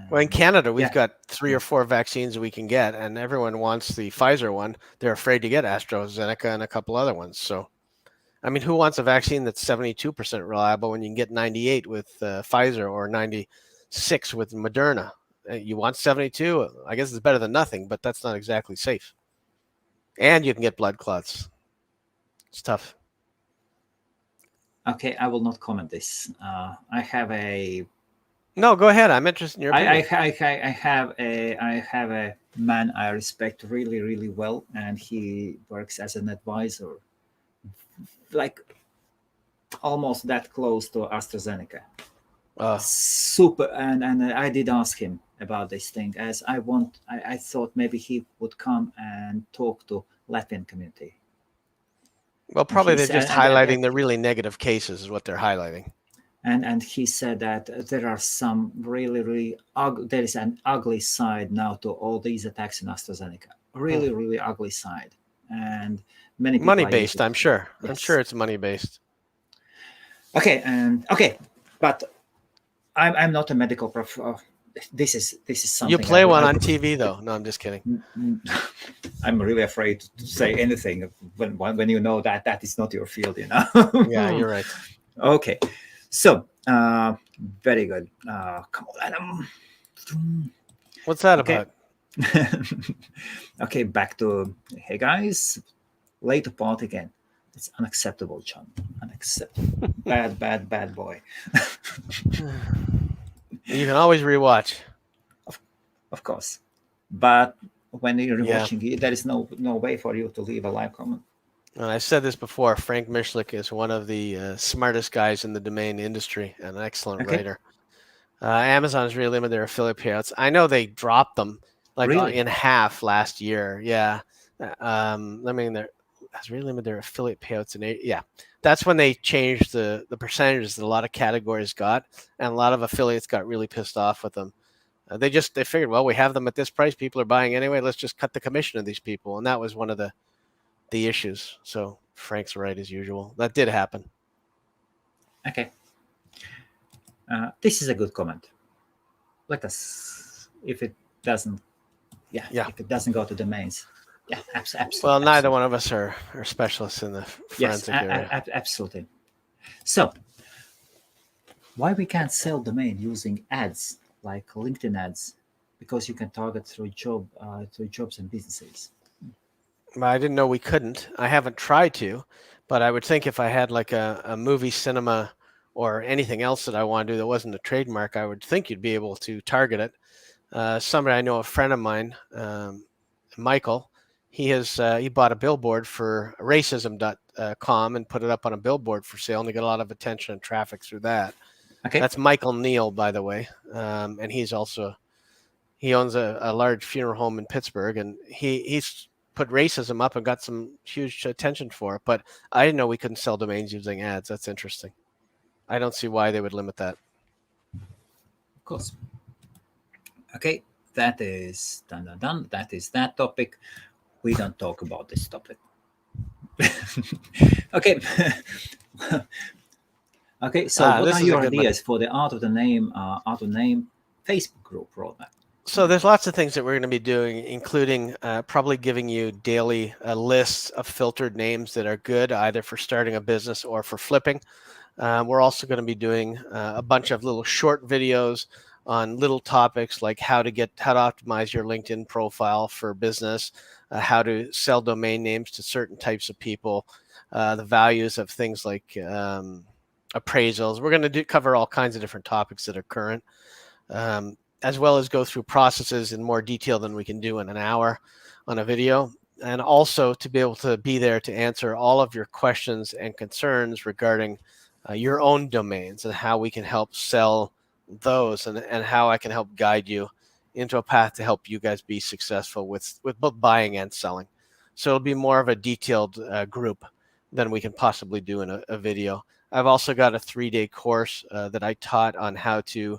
well, in Canada, we've got 3 or 4 vaccines we can get, and everyone wants the Pfizer one. They're afraid to get AstraZeneca and a couple other ones. So, I mean, who wants a vaccine that's 72% reliable when you can get 98 with Pfizer or 96 with Moderna? You want 72? I guess it's better than nothing, but that's not exactly safe. And you can get blood clots. It's tough. Okay, I will not comment this. I have a. No, go ahead. I'm interested in your opinion. I have a man I respect really well, and he works as an advisor, like almost that close to AstraZeneca. Super, and I did ask him about this thing, as I thought maybe he would come and talk to Latvian community. Well, probably they're just highlighting the really negative cases is what they're highlighting. And he said that there are some really there is an ugly side now to all these attacks in AstraZeneca. Really ugly side, and many people money based. I'm sure. Yes. I'm sure it's money based. Okay, but I'm not a medical prof. This is something. You play one on TV though. No, I'm just kidding. I'm really afraid to say anything when you know that is not your field. Yeah, you're right. Okay, so very good. Come on, Adam. What's that about? Okay, back to hey guys, late apart again. It's unacceptable, John. Unacceptable. bad boy. You can always rewatch. Of course. But when you're rewatching, there is no way for you to leave a live comment. I've said this before. Frank Mishlik is one of the smartest guys in the domain industry and an excellent writer. Amazon has really limited their affiliate payouts. I know they dropped them in half last year. Yeah. I mean, has really limited their affiliate payouts yeah, that's when they changed the percentages that a lot of categories got, and a lot of affiliates got really pissed off with them. They figured, well, we have them at this price, people are buying anyway, let's just cut the commission of these people, and that was one of the issues. So Frank's right as usual. That did happen. Okay. This is a good comment. Let us, if it doesn't, if it doesn't go to domains. Yeah, absolutely. Well, neither one of us are specialists in the forensic area. Absolutely. So, why we can't sell domain using ads like LinkedIn ads? Because you can target through jobs and businesses. Well, I didn't know we couldn't. I haven't tried to, but I would think if I had like a movie cinema or anything else that I want to do that wasn't a trademark, I would think you'd be able to target it. Somebody I know, a friend of mine, Michael, he bought a billboard for racism.com and put it up on a billboard for sale, and he got a lot of attention and traffic through that. Okay. That's Michael Neal, by the way, and he owns a large funeral home in Pittsburgh, and he's put racism up and got some huge attention for it. But I didn't know we couldn't sell domains using ads. That's interesting. I don't see why they would limit that. Of course. Okay, that is done. That is that topic. We don't talk about this topic. Okay. Okay, so what are your ideas for the Art of Name Facebook group roadmap? So there's lots of things that we're going to be doing, including probably giving you daily lists of filtered names that are good, either for starting a business or for flipping. We're also going to be doing a bunch of little short videos on little topics like how to optimize your LinkedIn profile for business, how to sell domain names to certain types of people, the values of things like appraisals. We're going to cover all kinds of different topics that are current, as well as go through processes in more detail than we can do in an hour on a video, and also to be able to be there to answer all of your questions and concerns regarding your own domains and how we can help sell those, and how I can help guide you into a path to help you guys be successful with both buying and selling. So it'll be more of a detailed group than we can possibly do in a video. I've also got a 3-day course that I taught on how to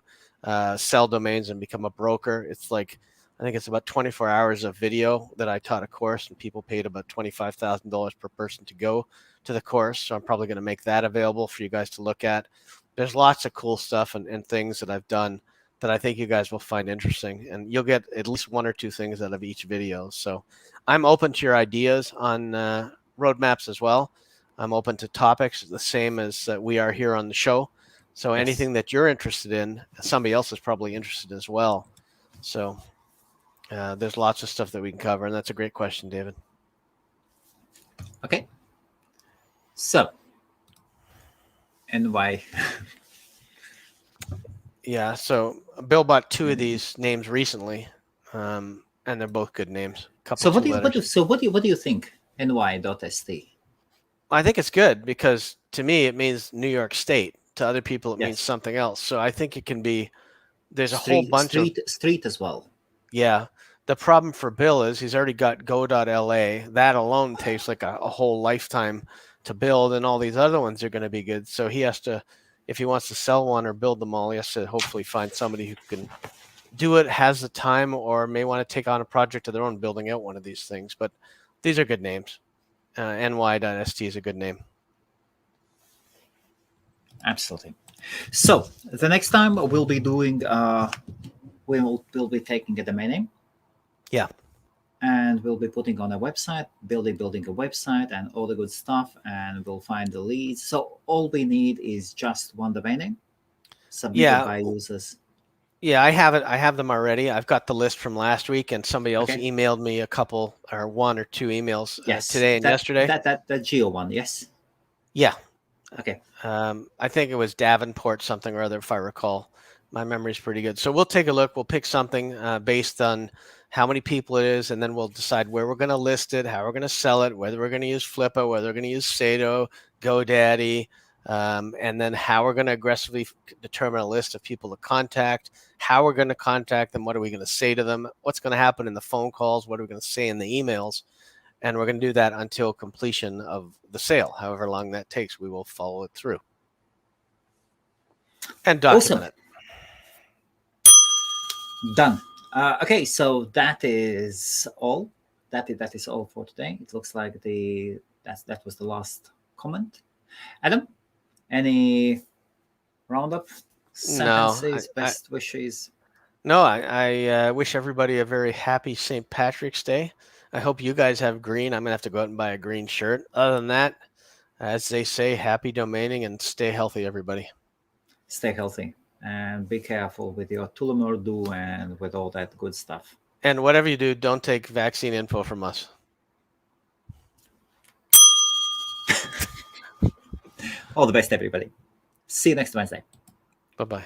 sell domains and become a broker. It's like, I think it's about 24 hours of video that I taught a course, and people paid about $25,000 per person to go to the course. So I'm probably going to make that available for you guys to look at. There's lots of cool stuff and things that I've done that I think you guys will find interesting, and you'll get at least 1 or 2 things out of each video. So I'm open to your ideas on roadmaps as well. I'm open to topics the same as we are here on the show. So anything that you're interested in, somebody else is probably interested as well. So there's lots of stuff that we can cover, and that's a great question, David. Okay. So, and why? Yeah, so Bill bought 2 of these names recently, and they're both good names. So what do you think? NY.st. I think it's good because to me it means New York State. To other people it means something else. So I think it can be. There's a whole bunch of street as well. Yeah. The problem for Bill is he's already got go.la. That alone takes like a whole lifetime to build, and all these other ones are going to be good. So he has to, if he wants to sell one or build them all, he has to hopefully find somebody who can do it, has the time, or may want to take on a project of their own building out one of these things. But these are good names. ny.st is a good name. Absolutely. So the next time we'll be doing, we'll be taking a domain name. Yeah. And we'll be putting on a website, building a website and all the good stuff, and we'll find the leads. So all we need is just one domain name submitted by users. Yeah, I have it. I have them already. I've got the list from last week, and somebody else emailed me a couple or 1 or 2 emails today and yesterday. That Geo one, yes. Yeah. Okay. I think it was Davenport something or other, if I recall. My memory's pretty good. So we'll take a look. We'll pick something based on how many people it is, and then we'll decide where we're going to list it, how we're going to sell it, whether we're going to use Flippa, whether we're going to use Sato, GoDaddy, and then how we're going to aggressively determine a list of people to contact, how we're going to contact them, what are we going to say to them, what's going to happen in the phone calls, what are we going to say in the emails. And we're going to do that until completion of the sale. However long that takes, we will follow it through and document it. Done. Okay, so that is all. That is all for today. It looks like that was the last comment. Adam, any roundup sentences, best wishes? No, I wish everybody a very happy St. Patrick's Day. I hope you guys have green. I'm going to have to go out and buy a green shirt. Other than that, as they say, happy domaining and stay healthy, everybody. Stay healthy and be careful with your Tulamurdu and with all that good stuff. And whatever you do, don't take vaccine info from us. All the best, everybody. See you next Wednesday. Bye-bye.